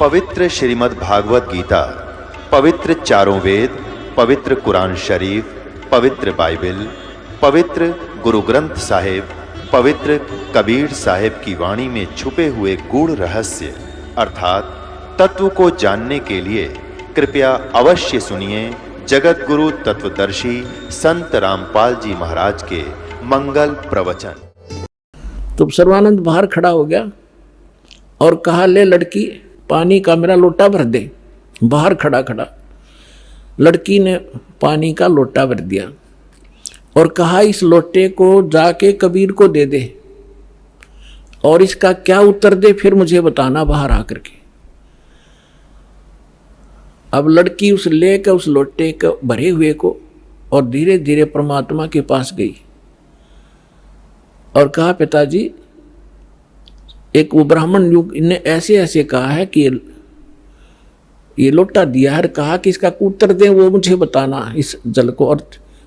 पवित्र श्रीमद् भागवत गीता, पवित्र चारों वेद, पवित्र कुरान शरीफ, पवित्र बाइबल, पवित्र गुरु ग्रंथ साहिब, पवित्र कबीर साहिब की वाणी में छुपे हुए गूढ़ रहस्य अर्थात तत्व को जानने के लिए कृपया अवश्य सुनिए जगत गुरु तत्वदर्शी संत रामपाल जी महाराज के मंगल प्रवचन। तो सर्वानंद बाहर खड़ा हो गया और कहा, ले लड़की, पानी का मेरा लोटा भर दे। बाहर खड़ा खड़ा लड़की ने पानी का लोटा भर दिया और कहा, इस लोटे को जाके कबीर को दे दे और इसका क्या उत्तर दे फिर मुझे बताना बाहर आकर के। अब लड़की उस लेकर उस लोटे को भरे हुए को और धीरे धीरे परमात्मा के पास गई और कहा, पिताजी, एक वो ब्राह्मण युग ने ऐसे ऐसे कहा है कि ये लोटा दिया है, कहा कि इसका उत्तर दें वो मुझे बताना इस जल को। और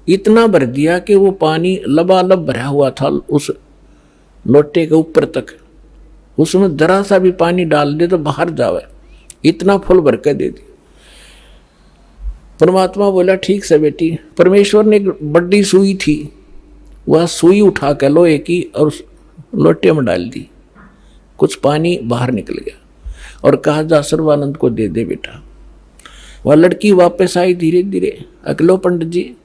इतना भर दिया कि वो पानी लबालब भरा हुआ था उस लोटे के ऊपर तक, उसमें जरा सा भी पानी डाल दे तो बाहर जावे, इतना फुल भर के दे दी। परमात्मा बोला, ठीक से बेटी। परमेश्वर ने एक बड़ी सुई थी, वह सुई उठा कर लोहे की और उस लोटे में डाल दी, कुछ पानी बाहर निकल गया और कहा, जा सर्वानंद को दे दे बेटा। वह लड़की वापस आई धीरे धीरे। अकलो पंडित जी,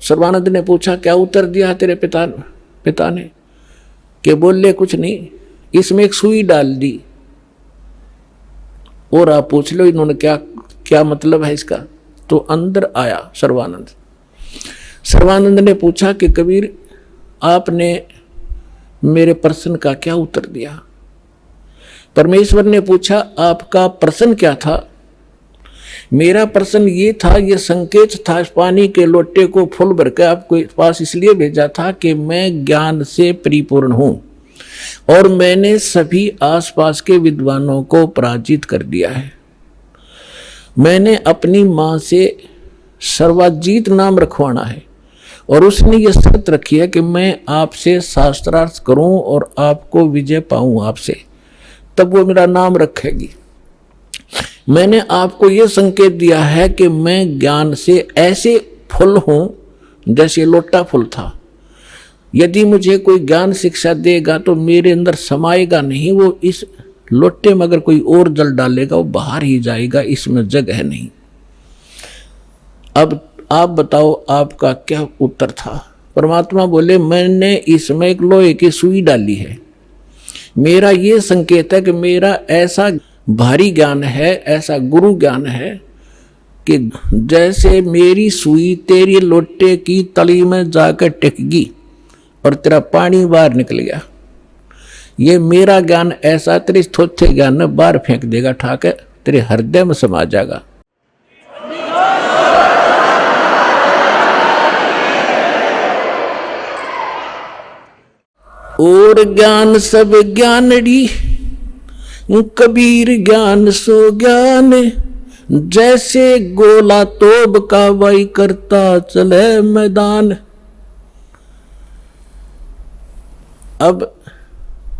सर्वानंद ने पूछा, क्या उत्तर दिया तेरे पिता ने? कि बोले, कुछ नहीं, इसमें एक सुई डाल दी और आप पूछ लो इन्होंने क्या मतलब है इसका। तो अंदर आया सर्वानंद ने पूछा कि कबीर, आपने मेरे प्रश्न का क्या उत्तर दिया? परमेश्वर ने पूछा, आपका प्रश्न क्या था? मेरा प्रश्न ये था, ये संकेत था, पानी के लोटे को फुल भर के आपके पास इसलिए भेजा था कि मैं ज्ञान से परिपूर्ण हूं और मैंने सभी आसपास के विद्वानों को पराजित कर दिया है। मैंने अपनी माँ से सर्वाजीत नाम रखवाना है और उसने ये शर्त रखी है कि मैं आपसे शास्त्रार्थ करूं और आपको विजय पाऊं आपसे, तब वो मेरा नाम रखेगी। मैंने आपको ये संकेत दिया है कि मैं ज्ञान से ऐसे फुल हूं जैसे लोटा फुल था। यदि मुझे कोई ज्ञान शिक्षा देगा तो मेरे अंदर समाएगा नहीं, वो इस लोटे में अगर कोई और जल डालेगा वो बाहर ही जाएगा, इसमें जगह नहीं। अब आप बताओ आपका क्या उत्तर था? परमात्मा बोले, मैंने इसमें एक लोहे की सुई डाली है। मेरा ये संकेत है कि मेरा ऐसा भारी ज्ञान है, ऐसा गुरु ज्ञान है कि जैसे मेरी सुई तेरी लोटे की तली में जाकर टिकेगी और तेरा पानी बाहर निकल गया। ये मेरा ज्ञान ऐसा तेरे थोथे ज्ञान में बाहर फेंक देगा, ठाके तेरे हृदय में समा जाएगा। और ज्ञान सब ज्ञानड़ी, कबीर ज्ञान सो ज्ञान, जैसे गोला तोब का वाई करता चले मैदान। अब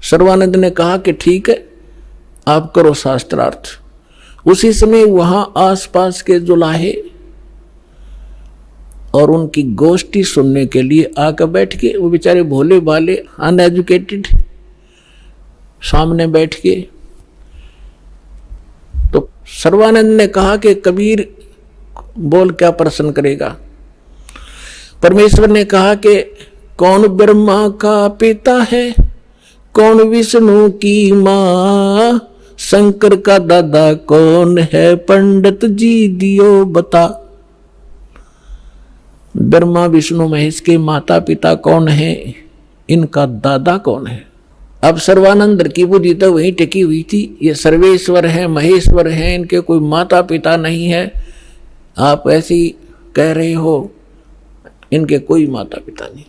सर्वानंद ने कहा कि ठीक है, आप करो शास्त्रार्थ। उसी समय वहां आसपास के जुलाहे और उनकी गोष्ठी सुनने के लिए आकर बैठ के, वो बेचारे भोले भाले अनएजुकेटेड सामने बैठ के। तो सर्वानंद ने कहा कि कबीर बोल, क्या प्रश्न करेगा? परमेश्वर ने कहा कि कौन ब्रह्मा का पिता है, कौन विष्णु की माँ, शंकर का दादा कौन है, पंडित जी दियो बता। ब्रह्मा विष्णु महेश के माता पिता कौन है, इनका दादा कौन है? अब सर्वानंद की बुद्धि तो वहीं टिकी हुई थी, ये सर्वेश्वर है, महेश्वर है, इनके कोई माता पिता नहीं है। आप ऐसे ही कह रहे हो, इनके कोई माता पिता नहीं।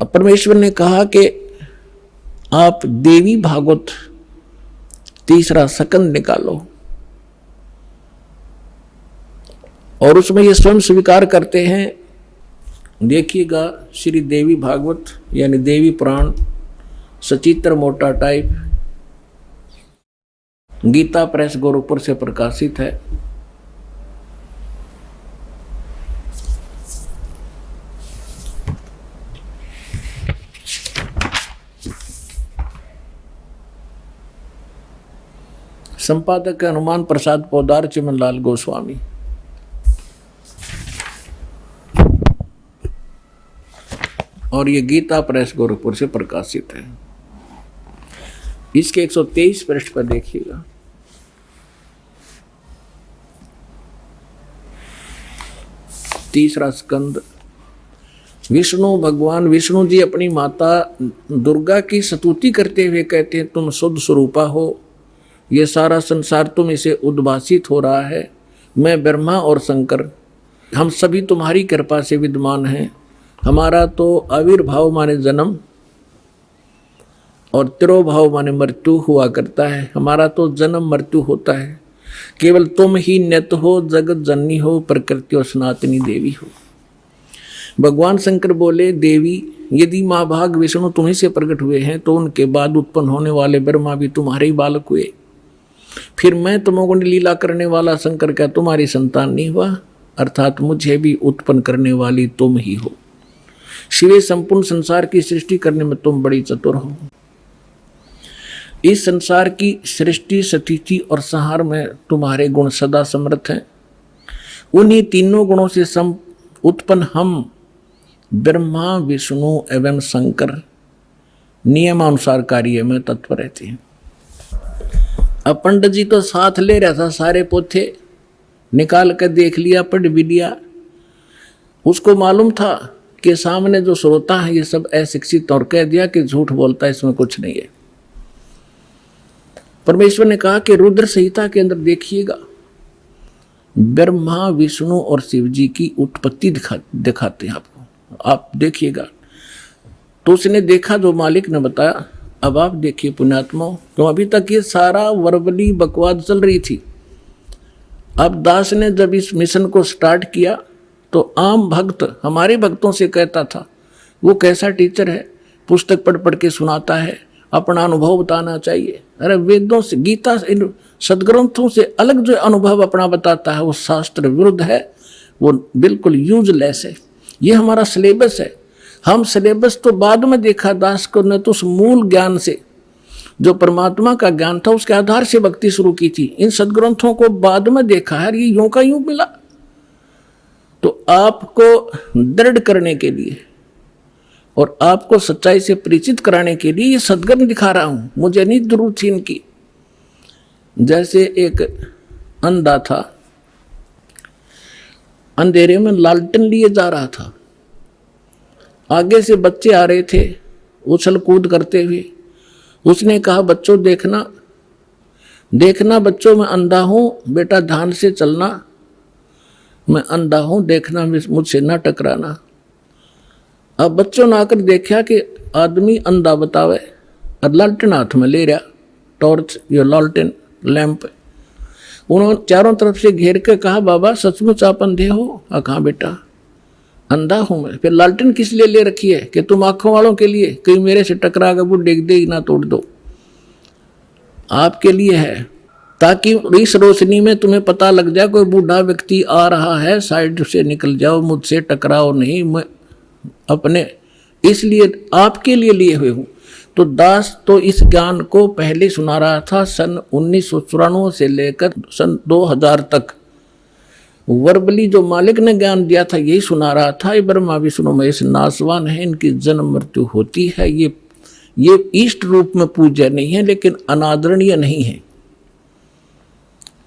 अब परमेश्वर ने कहा कि आप देवी भागवत 3रा स्कंद निकालो और उसमें ये स्वयं स्वीकार करते हैं। देखिएगा, श्री देवी भागवत यानी देवी पुराण, सचित्र मोटा टाइप, गीता प्रेस गोरखपुर से प्रकाशित है। संपादक है हनुमान प्रसाद पोदार, चिमनलाल गोस्वामी। और ये गीता प्रेस गोरखपुर से प्रकाशित है। इसके 123 पृष्ठ पर देखिएगा। तीसरा स्कंद। विष्णु भगवान विष्णु जी अपनी माता दुर्गा की स्तुति करते हुए कहते हैं, तुम शुद्ध स्वरूपा हो, ये सारा संसार तुम इसे उद्भासित हो रहा है। मैं ब्रह्मा और शंकर हम सभी तुम्हारी कृपा से विद्यमान हैं। हमारा तो आविर्भाव माने जन्म और तिरोभाव माने मृत्यु हुआ करता है। हमारा तो जन्म मृत्यु होता है। केवल तुम ही नित्य हो, जगत जननी हो, प्रकृति और सनातनी देवी हो। भगवान शंकर बोले, देवी यदि माँ भाग विष्णु तुम्ही से प्रकट हुए हैं तो उनके बाद उत्पन्न होने वाले ब्रह्मा भी तुम्हारे ही बालक हुए। फिर मैं तमोगुण लीला करने वाला शंकर क्या तुम्हारी संतान नहीं हुआ? अर्थात मुझे भी उत्पन्न करने वाली तुम ही हो। शिवे संपूर्ण संसार की सृष्टि करने में तुम बड़ी चतुर हो। इस संसार की सृष्टि, स्थिति और संहार में तुम्हारे गुण सदा समर्थ हैं। उन्हीं तीनों गुणों से उत्पन्न हम ब्रह्मा, विष्णु एवं शंकर नियमानुसार कार्य में तत्पर रहते हैं। अब पंडित जी तो साथ ले रहा था, सारे पोथे निकाल कर देख लिया, पढ़ भी लिया। उसको मालूम था कि सामने जो श्रोता है ये सब अशिक्षित, और कह दिया कि झूठ बोलता है, इसमें कुछ नहीं है। परमेश्वर ने कहा कि रुद्र संहिता के अंदर देखिएगा, ब्रह्मा, विष्णु और शिव जी की उत्पत्ति दिखाते हैं आपको, आप देखिएगा। तो उसने देखा जो मालिक ने बताया। अब आप देखिए पुण्यात्मा, तो अभी तक ये सारा वर्बली बकवाद चल रही थी। अब दास ने जब इस मिशन को स्टार्ट किया तो आम भक्त हमारे भक्तों से कहता था, वो कैसा टीचर है, पुस्तक पढ़ पढ़ के सुनाता है, अपना अनुभव बताना चाहिए। अरे वेदों से, गीता से, इन सदग्रंथों से अलग जो अनुभव अपना बताता है वो शास्त्र विरुद्ध है, वो बिल्कुल यूजलेस है। ये हमारा सिलेबस है। हम सिलेबस तो बाद में देखा दास को, ने तो उस मूल ज्ञान से जो परमात्मा का ज्ञान था उसके आधार से भक्ति शुरू की थी। इन सदग्रंथों को बाद में देखा है, ये यूं का यूं मिला। तो आपको दृढ़ करने के लिए और आपको सच्चाई से परिचित कराने के लिए ये सदग्रंथ दिखा रहा हूं। मुझे नहीं जरूरत थी इनकी। जैसे एक अंधा था, अंधेरे में लालटेन लिए जा रहा था, आगे से बच्चे आ रहे थे उछल कूद करते हुए। उसने कहा, बच्चों देखना देखना बच्चों, मैं अंधा हूं, बेटा ध्यान से चलना, मैं अंधा हूं, देखना, मुझसे ना टकराना। अब बच्चों ने आकर देखा कि आदमी अंधा बतावे और लालटेन हाथ में ले रहा, टॉर्च या लालटेन लैंप। उन्होंने चारों तरफ से घेर के कहा, बाबा सचमुच आप अंधे हो? कहा, बेटा अंधा हूं मैं। फिर लालटेन किस लिए ले रखी है? कि तुम आंखों वालों के लिए, कहीं मेरे से टकरा कर वो डेग दे ना तोड़ दो। आपके लिए है, ताकि इस रोशनी में तुम्हें पता लग जाए कोई बूढ़ा व्यक्ति आ रहा है, साइड से निकल जाओ, मुझसे टकराओ नहीं। मैं अपने इसलिए आपके लिए हुए हूँ। तो दास तो इस ज्ञान को पहले सुना रहा था सन 1994 से लेकर सन 2000 तक। वर्बली जो मालिक ने ज्ञान दिया था यही सुना रहा था। ये ब्रह्मा विष्णु महेश नासवान है, इनकी जन्म मृत्यु होती है। ये इष्ट रूप में पूज्य नहीं है, लेकिन अनादरणीय नहीं है।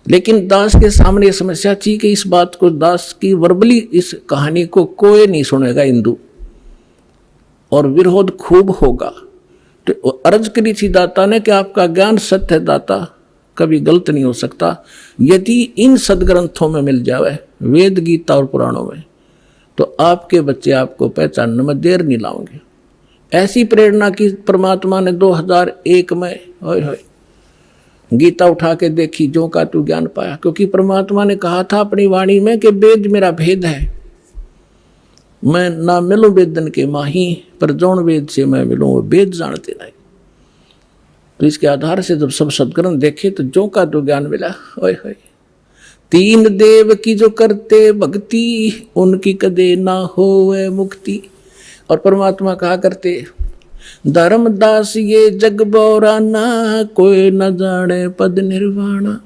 लेकिन दास के सामने ये समस्या थी कि इस बात को, दास की वर्बली इस कहानी को कोई नहीं सुनेगा हिंदू, और विरोध खूब होगा। तो अर्ज करी थी दाता ने कि आपका ज्ञान सत्य है दाता, कभी गलत नहीं हो सकता। यदि इन सदग्रंथों में मिल जाए, वेद, गीता और पुराणों में, तो आपके बच्चे आपको पहचानने में देर नहीं लाओगे। ऐसी प्रेरणा की परमात्मा ने 2001 में होय गीता उठा के देखी, जो का तू ज्ञान पाया। क्योंकि परमात्मा ने कहा था अपनी वाणी में कि वेद मेरा भेद है, मैं ना मिलूं वेदन के माही, पर जौन वेद से मैं मिलूं वो वेद जानते नहीं। तो इसके आधार से जब सब सदग्रंथ देखे तो जो का तो ज्ञान मिला। ओए होए, तीन देव की जो करते भक्ति, उनकी कदे ना होवे मुक्ति। और परमात्मा कहा करते, धर्मदास ये जग बोराना, कोई न जाने पद निर्वाणा।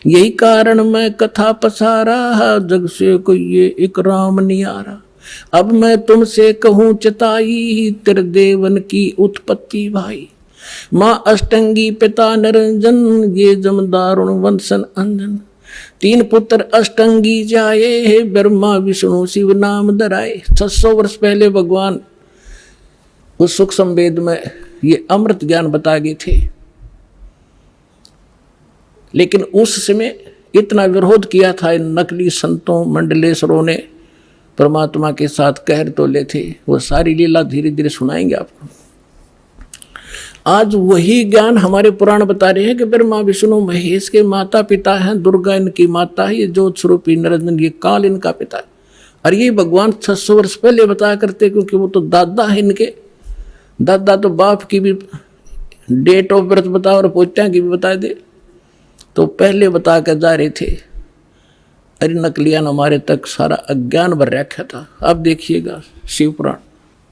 यही कारण मैं कथा पसारा, जग से कोई ये एक राम नियारा। अब मैं तुमसे कहूँ चताई, तेरे देवन की उत्पत्ति भाई। माँ अष्टंगी पिता निरंजन, ये जमदारुण वंशन अंजन। तीन पुत्र अष्टंगी जाए, ब्रह्मा विष्णु शिव नाम धराए। 600 वर्ष पहले भगवान उस सूक्ष्म वेद में ये अमृत ज्ञान बता गए थे, लेकिन उस समय इतना विरोध किया था इन नकली संतों मंडलेश्वरों ने, परमात्मा के साथ कहर तो ले थे। वो सारी लीला धीरे धीरे सुनाएंगे आपको। आज वही ज्ञान हमारे पुराण बता रहे हैं कि ब्रह्मा विष्णु महेश के माता पिता हैं, दुर्गा इनकी माता है, ये ज्योत स्वरूपी निरंजन ये काल इनका पिता है। और ये भगवान 600 वर्ष पहले बताया करते, क्योंकि वो तो दादा है इनके। दादा तो बाप की भी डेट ऑफ बर्थ बता और पोत्या की भी बता दे, तो पहले बता कर जा रहे थे। अरे नकलियान हमारे तक सारा अज्ञान भर रखा था। अब देखिएगा शिव पुराण,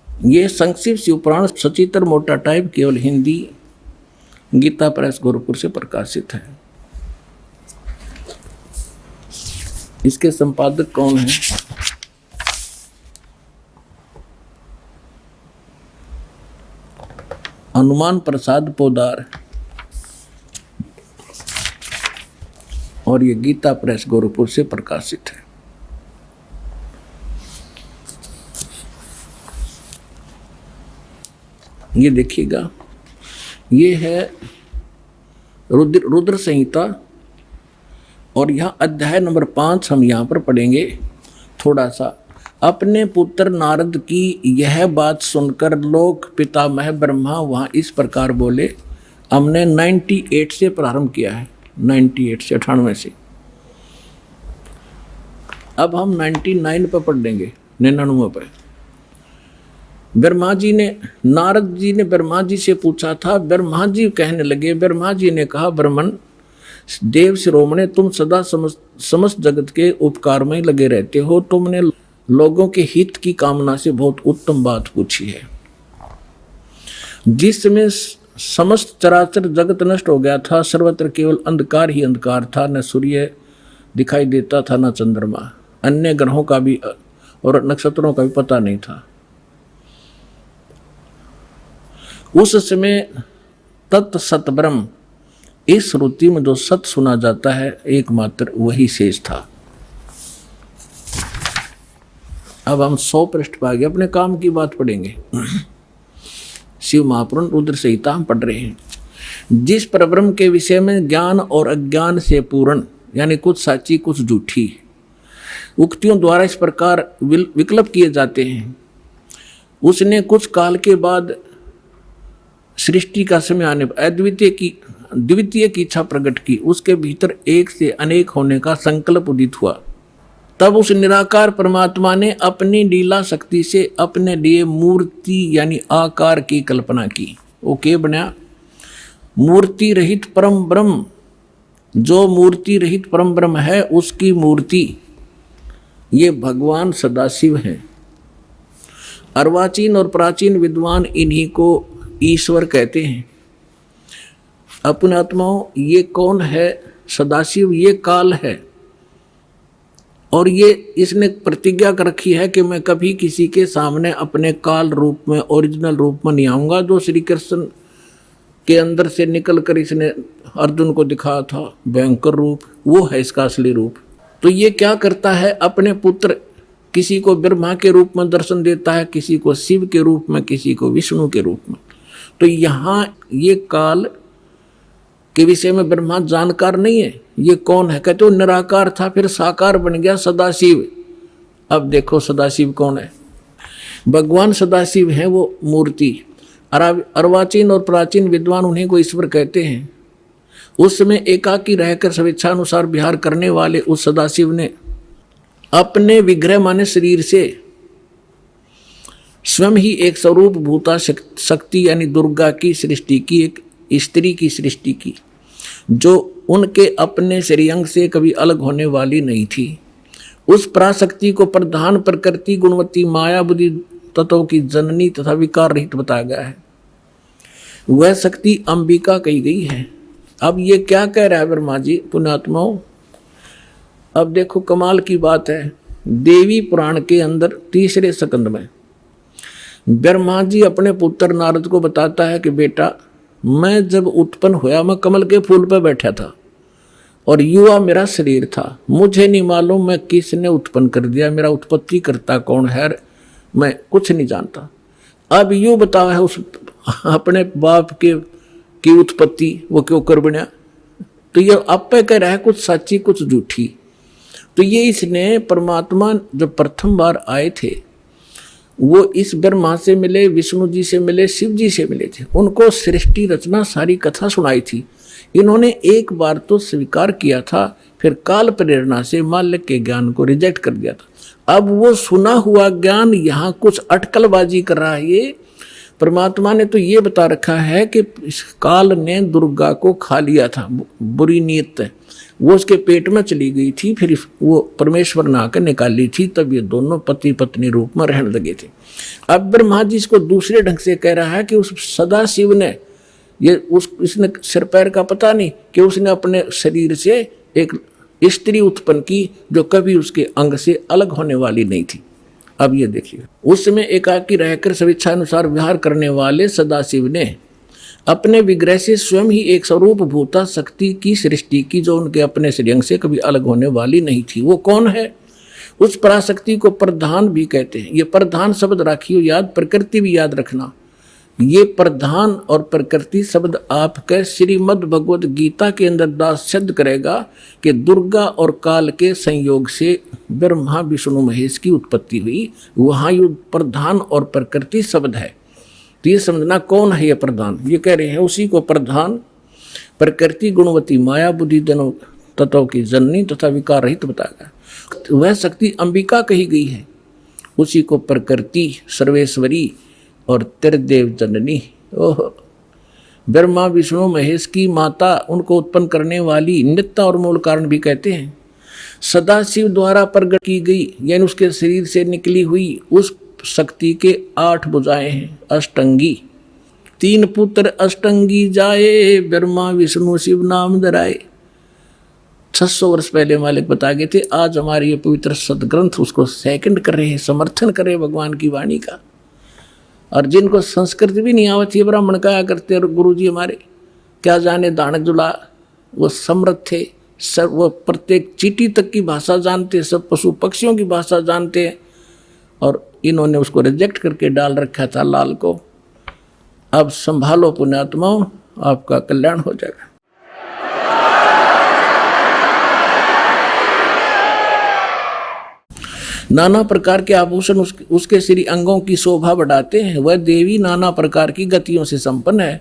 ये संक्षिप्त शिव पुराण सचित्र मोटा टाइप केवल हिंदी, गीता प्रेस गोरखपुर से प्रकाशित है। इसके संपादक कौन है? हनुमान प्रसाद पोदार, और ये गीता प्रेस गोरखपुर से प्रकाशित है। ये देखिएगा, ये है रुद्र संहिता, और यहाँ अध्याय नंबर 5 हम यहाँ पर पढ़ेंगे थोड़ा सा। अपने पुत्र नारद की यह बात सुनकर लोक पितामह ब्रह्मा वहाँ इस प्रकार बोले। हमने 98 से प्रारंभ किया है, 98 से 98 से। अब हम 99 पर पढ़ देंगे, 99 पर। ब्रह्मा जी ने, नारद जी ने ब्रह्मा जी से पूछा था। ब्रह्मा जी कहने लगे, ब्रह्मा जी ने कहा, ब्रह्मन देव शिरोमणे, तुम सदा समस्त जगत के उपकार में लगे रहते हो। तुमने लोगों के हित की कामना से बहुत उत्तम बात पूछी है। जिस समय समस्त चराचर जगत नष्ट हो गया था, सर्वत्र केवल अंधकार ही अंधकार था। न सूर्य दिखाई देता था, न चंद्रमा, अन्य ग्रहों का भी और नक्षत्रों का भी पता नहीं था। उस समय तत् सत ब्रह्म, इस श्रुति में जो सत सुना जाता है एकमात्र वही शेष था। अब हम 100 पृष्ठ पर आगे अपने काम की बात पढ़ेंगे। शिव महापुराण रुद्र संहिता हम पढ़ रहे हैं। जिस परब्रह्म के विषय में ज्ञान और अज्ञान से पूर्ण, यानी कुछ साची कुछ झूठी उक्तियों द्वारा इस प्रकार विकल्प किए जाते हैं, उसने कुछ काल के बाद सृष्टि का समय आने पर द्वितीय की इच्छा प्रकट की। उसके भीतर एक से अनेक होने का संकल्प उदित हुआ। तब उस निराकार परमात्मा ने अपनी लीला शक्ति से अपने लिए मूर्ति यानी आकार की कल्पना की। वो क्या बना? मूर्ति रहित परम ब्रह्म। जो मूर्ति रहित परम ब्रह्म है उसकी मूर्ति ये भगवान सदाशिव हैं। अर्वाचीन और प्राचीन विद्वान इन्हीं को ईश्वर कहते हैं। अपने आत्माओं, ये कौन है? सदाशिव ये काल है, और ये इसने प्रतिज्ञा कर रखी है कि मैं कभी किसी के सामने अपने काल रूप में, ओरिजिनल रूप में नहीं आऊँगा। जो श्री कृष्ण के अंदर से निकल कर इसने अर्जुन को दिखाया था भयंकर रूप, वो है इसका असली रूप। तो ये क्या करता है? अपने पुत्र, किसी को ब्रह्मा के रूप में दर्शन देता है, किसी को शिव के रूप में, किसी को विष्णु के रूप में। तो यहाँ ये काल के विषय में ब्रह्मा जानकार नहीं है। ये कौन है? कहते वो निराकार था, फिर साकार बन गया सदाशिव। अब देखो सदाशिव कौन है? भगवान सदाशिव है वो मूर्ति। अर्वाचीन और प्राचीन विद्वान उन्हीं को ईश्वर कहते हैं। उस समय एकाकी रहकर स्वेच्छानुसार विहार करने वाले उस सदाशिव ने अपने विग्रह माने शरीर से स्वयं ही एक स्वरूप भूता शक्ति यानी दुर्गा की सृष्टि की, एक स्त्री की सृष्टि की, जो उनके अपने श्रेयंग से कभी अलग होने वाली नहीं थी। उस पराशक्ति को प्रधान प्रकृति गुणवती माया बुद्धि तत्वों की जननी तथा विकार रहित बताया गया है। वह शक्ति अंबिका कही गई है। अब ये क्या कह रहा है ब्रह्मा जी पुण्यात्माओं? अब देखो कमाल की बात है, देवी पुराण के अंदर तीसरे स्कंद में ब्रह्मा जी अपने पुत्र नारद को बताता है कि बेटा, मैं जब उत्पन्न हुआ मैं कमल के फूल पर बैठा था और युवा मेरा शरीर था। मुझे नहीं मालूम मैं किसने उत्पन्न कर दिया, मेरा उत्पत्ति करता कौन है, मैं कुछ नहीं जानता। अब यूँ बताओ है उस अपने बाप की उत्पत्ति वो क्यों कर बना? तो ये आप पे कह रहा है कुछ सच्ची कुछ झूठी। तो ये इसने परमात्मा जो प्रथम बार आए थे वो इस ब्रह्मा से मिले, विष्णु जी से मिले, शिव जी से मिले थे। उनको सृष्टि रचना सारी कथा सुनाई थी। इन्होंने एक बार तो स्वीकार किया था, फिर काल प्रेरणा से माल्य के ज्ञान को रिजेक्ट कर दिया था। अब वो सुना हुआ ज्ञान यहाँ कुछ अटकलबाजी कर रहा है। ये परमात्मा ने तो ये बता रखा है कि इस काल ने दुर्गा को खा लिया था, बुरी नीयत वो उसके पेट में चली गई थी, फिर वो परमेश्वर ने आकर निकाली थी, तब ये दोनों पति पत्नी रूप में रहने लगे थे। अब ब्रह्मा जी इसको दूसरे ढंग से कह रहा है कि उस सदाशिव ने इसने सिर पैर का पता नहीं कि उसने अपने शरीर से एक स्त्री उत्पन्न की जो कभी उसके अंग से अलग होने वाली नहीं थी। अब ये देखिए, उस समय एकाकी रहकर स्वेच्छा अनुसार विहार करने वाले सदाशिव ने अपने विग्रह से स्वयं ही एक स्वरूप भूता शक्ति की सृष्टि की जो उनके अपने श्रेयंग से कभी अलग होने वाली नहीं थी। वो कौन है? उस पराशक्ति को प्रधान भी कहते हैं। ये प्रधान शब्द राखियो याद, प्रकृति भी याद रखना। ये प्रधान और प्रकृति शब्द आपके श्रीमद् भगवद गीता के अंदर दास सिद्ध करेगा कि दुर्गा और काल के संयोग से ब्रह्मा विष्णु महेश की उत्पत्ति हुई। वहाँ ये प्रधान और प्रकृति शब्द है। तो ये समझना कौन है ये प्रधान? ये कह रहे हैं उसी को प्रधान प्रकृति गुणवती माया बुद्धि दोनों तत्वों की जननी तथा विकार रहित बताया। वह शक्ति अंबिका कही गई है। उसी को प्रकृति सर्वेश्वरी और त्रिदेव जननी, ओह, ब्रह्मा विष्णु महेश की माता, उनको उत्पन्न करने वाली नित्य और मूल कारण भी कहते हैं। सदाशिव द्वारा प्रकट की गई यानी उसके शरीर से निकली हुई उस शक्ति के 8 भुजाएं हैं, अष्टंगी। 3 पुत्र अष्टंगी जाए, ब्रह्मा विष्णु शिव नाम धराए। 600 वर्ष पहले मालिक बता गए थे। आज हमारे ये पवित्र सदग्रंथ उसको सेकंड कर रहे हैं, समर्थन कर रहे हैं भगवान की वाणी का। और जिनको संस्कृत भी नहीं आवती है ब्राह्मण कहा करते, और गुरु जी हमारे क्या जाने दानक जुला, वो समृद्ध थे, सब वो प्रत्येक चींटी तक की भाषा जानते, सब पशु पक्षियों की भाषा जानते हैं, और इन्होंने उसको रिजेक्ट करके डाल रखा था लाल को। अब संभालो पुण्यात्माओं, आपका कल्याण हो जाएगा। नाना प्रकार के आभूषण उसके श्री अंगों की शोभा बढ़ाते हैं। वह देवी नाना प्रकार की गतियों से संपन्न है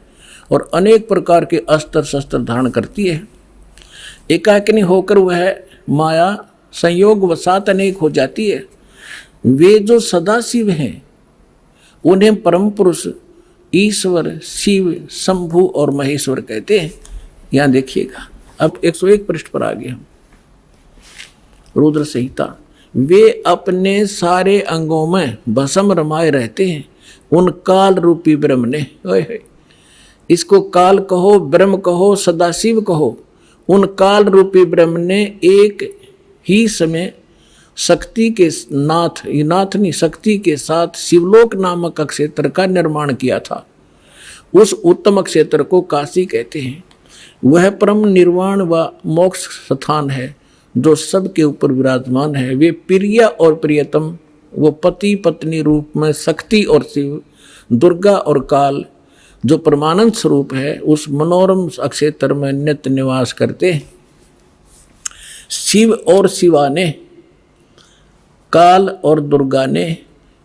और अनेक प्रकार के अस्त्र शस्त्र धारण करती है। एकाकिनी होकर वह माया संयोग वसात अनेक हो जाती है। वे जो सदाशिव हैं उन्हें परम पुरुष ईश्वर शिव शंभु और महेश्वर कहते हैं। यहाँ देखिएगा, अब 101 पृष्ठ पर आ गए हम। रुद्र संहिता। वे अपने सारे अंगों में भस्म रमाए रहते हैं। उन काल रूपी ब्रह्म ने, इसको काल कहो, ब्रह्म कहो, सदाशिव कहो, उन काल रूपी ब्रह्म ने एक ही समय शक्ति के नाथ नहीं शक्ति के साथ शिवलोक नामक क्षेत्र का निर्माण किया था। उस उत्तम क्षेत्र को काशी कहते हैं। वह परम निर्वाण व मोक्ष स्थान है जो सबके ऊपर विराजमान है। वे प्रिय और प्रियतम, वो पति पत्नी रूप में शक्ति और शिव, दुर्गा और काल जो परमानंद स्वरूप है, उस मनोरम क्षेत्र में नित्य निवास करते हैं। शिव और शिवा ने, काल और दुर्गा ने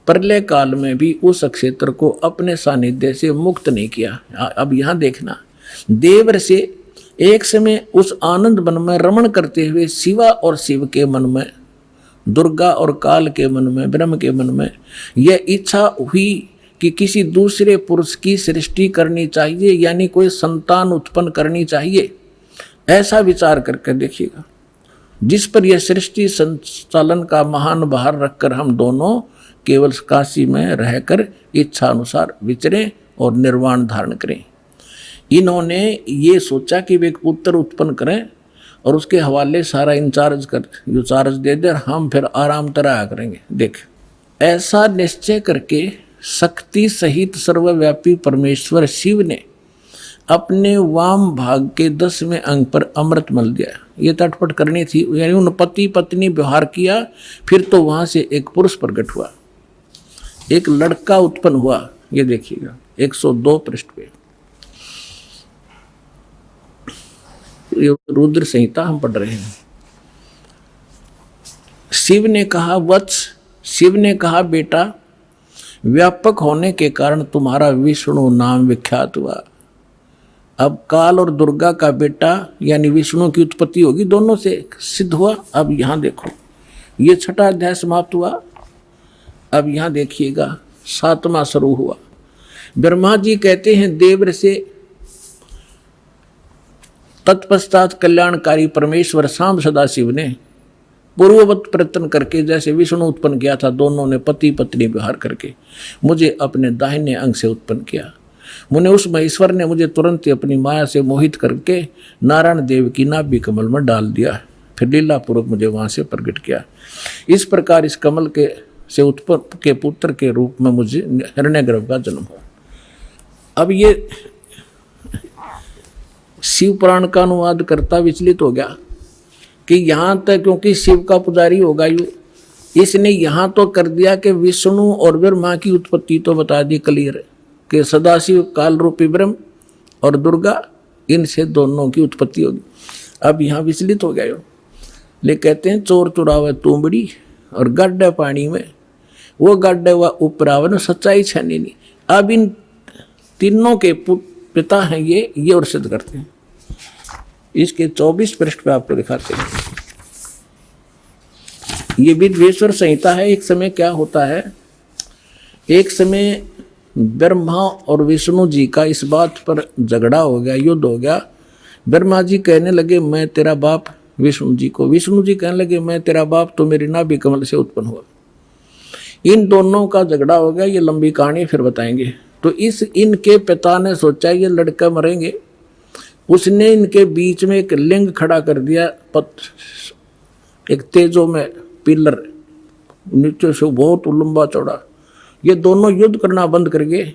प्रलय काल में भी उस क्षेत्र को अपने सानिध्य से मुक्त नहीं किया। अब यहाँ देखना, देवर से एक समय उस आनंद वन में रमण करते हुए शिवा और शिव के मन में, दुर्गा और काल के मन में, ब्रह्म के मन में यह इच्छा हुई कि किसी दूसरे पुरुष की सृष्टि करनी चाहिए, यानी कोई संतान उत्पन्न करनी चाहिए, ऐसा विचार करके देखिएगा। जिस पर यह सृष्टि संचालन का महान भार रखकर हम दोनों केवल काशी में रहकर इच्छा अनुसार विचरें और निर्वाण धारण करें। इन्होंने ये सोचा कि वे एक पुत्र उत्पन्न करें और उसके हवाले सारा इंचार्ज कर जो चार्ज दे दे, हम फिर आराम तरह करेंगे। देख, ऐसा निश्चय करके शक्ति सहित सर्वव्यापी परमेश्वर शिव ने अपने वाम भाग के 10वें अंग पर अमृत मल दिया। ये तटपट करनी थी, यानी उन पति पत्नी व्यवहार किया। फिर तो वहां से एक पुरुष प्रकट हुआ, एक लड़का उत्पन्न हुआ। ये देखिएगा 102 पृष्ठ पे, रुद्र संहिता हम पढ़ रहे हैं। शिव ने कहा वत्स, शिव ने कहा बेटा, व्यापक होने के कारण तुम्हारा विष्णु नाम विख्यात हुआ। अब काल और दुर्गा का बेटा यानी विष्णु की उत्पत्ति होगी, दोनों से सिद्ध हुआ। अब यहां देखो, ये 6वां अध्याय समाप्त हुआ। अब यहां देखिएगा 7वां शुरू हुआ। ब्रह्मा जी कहते हैं देव से तत्पश्चात कल्याणकारी परमेश्वर शाम सदाशिव ने पूर्ववत प्रयत्न करके जैसे विष्णु उत्पन्न किया था, दोनों ने पति पत्नी व्यवहार करके मुझे अपने दाहिने अंग से उत्पन्न किया। मुने उस महेश्वर ने मुझे तुरंत ही अपनी माया से मोहित करके नारायण देव की नाभि कमल में डाल दिया, फिर लीला पूर्वक मुझे वहां से प्रकट किया। इस प्रकार इस कमल के से उत्पन्न के पुत्र के रूप में मुझे हिरण्यगर्भ का जन्म हुआ। अब ये शिव पुराण का अनुवाद करता विचलित हो गया कि यहाँ तक, क्योंकि शिव का पुजारी होगा यू, इसने यहाँ तो कर दिया कि विष्णु और ब्रह्मा की उत्पत्ति तो बता दी क्लियर कि सदाशिव काल रूपी ब्रह्म और दुर्गा, इनसे दोनों की उत्पत्ति होगी। अब यहाँ विचलित हो गया यो, ले कहते हैं चोर चुरावे तुमड़ी और गड्ढे पानी में, वो गड्ढे हुआ उपरावन सच्चाई छानी नहीं। अब इन तीनों के पिता हैं ये और सिद्ध करते हैं। इसके 24 पृष्ठ पे आपको दिखाते हैं। ये विद्वेश्वर संहिता है। एक समय क्या होता है, एक समय ब्रह्मा और विष्णु जी का इस बात पर झगड़ा हो गया, युद्ध हो गया। ब्रह्मा जी कहने लगे मैं तेरा बाप विष्णु जी को, विष्णु जी कहने लगे मैं तेरा बाप, तो मेरी नाभि कमल से उत्पन्न हुआ। इन दोनों का झगड़ा हो गया। ये लंबी कहानी फिर बताएंगे। तो इनके पिता ने सोचा ये लड़का मरेंगे, उसने इनके बीच में एक लिंग खड़ा कर दिया, एक तेजो में पिलर, नीचे से बहुत लंबा चौड़ा। ये दोनों युद्ध करना बंद करके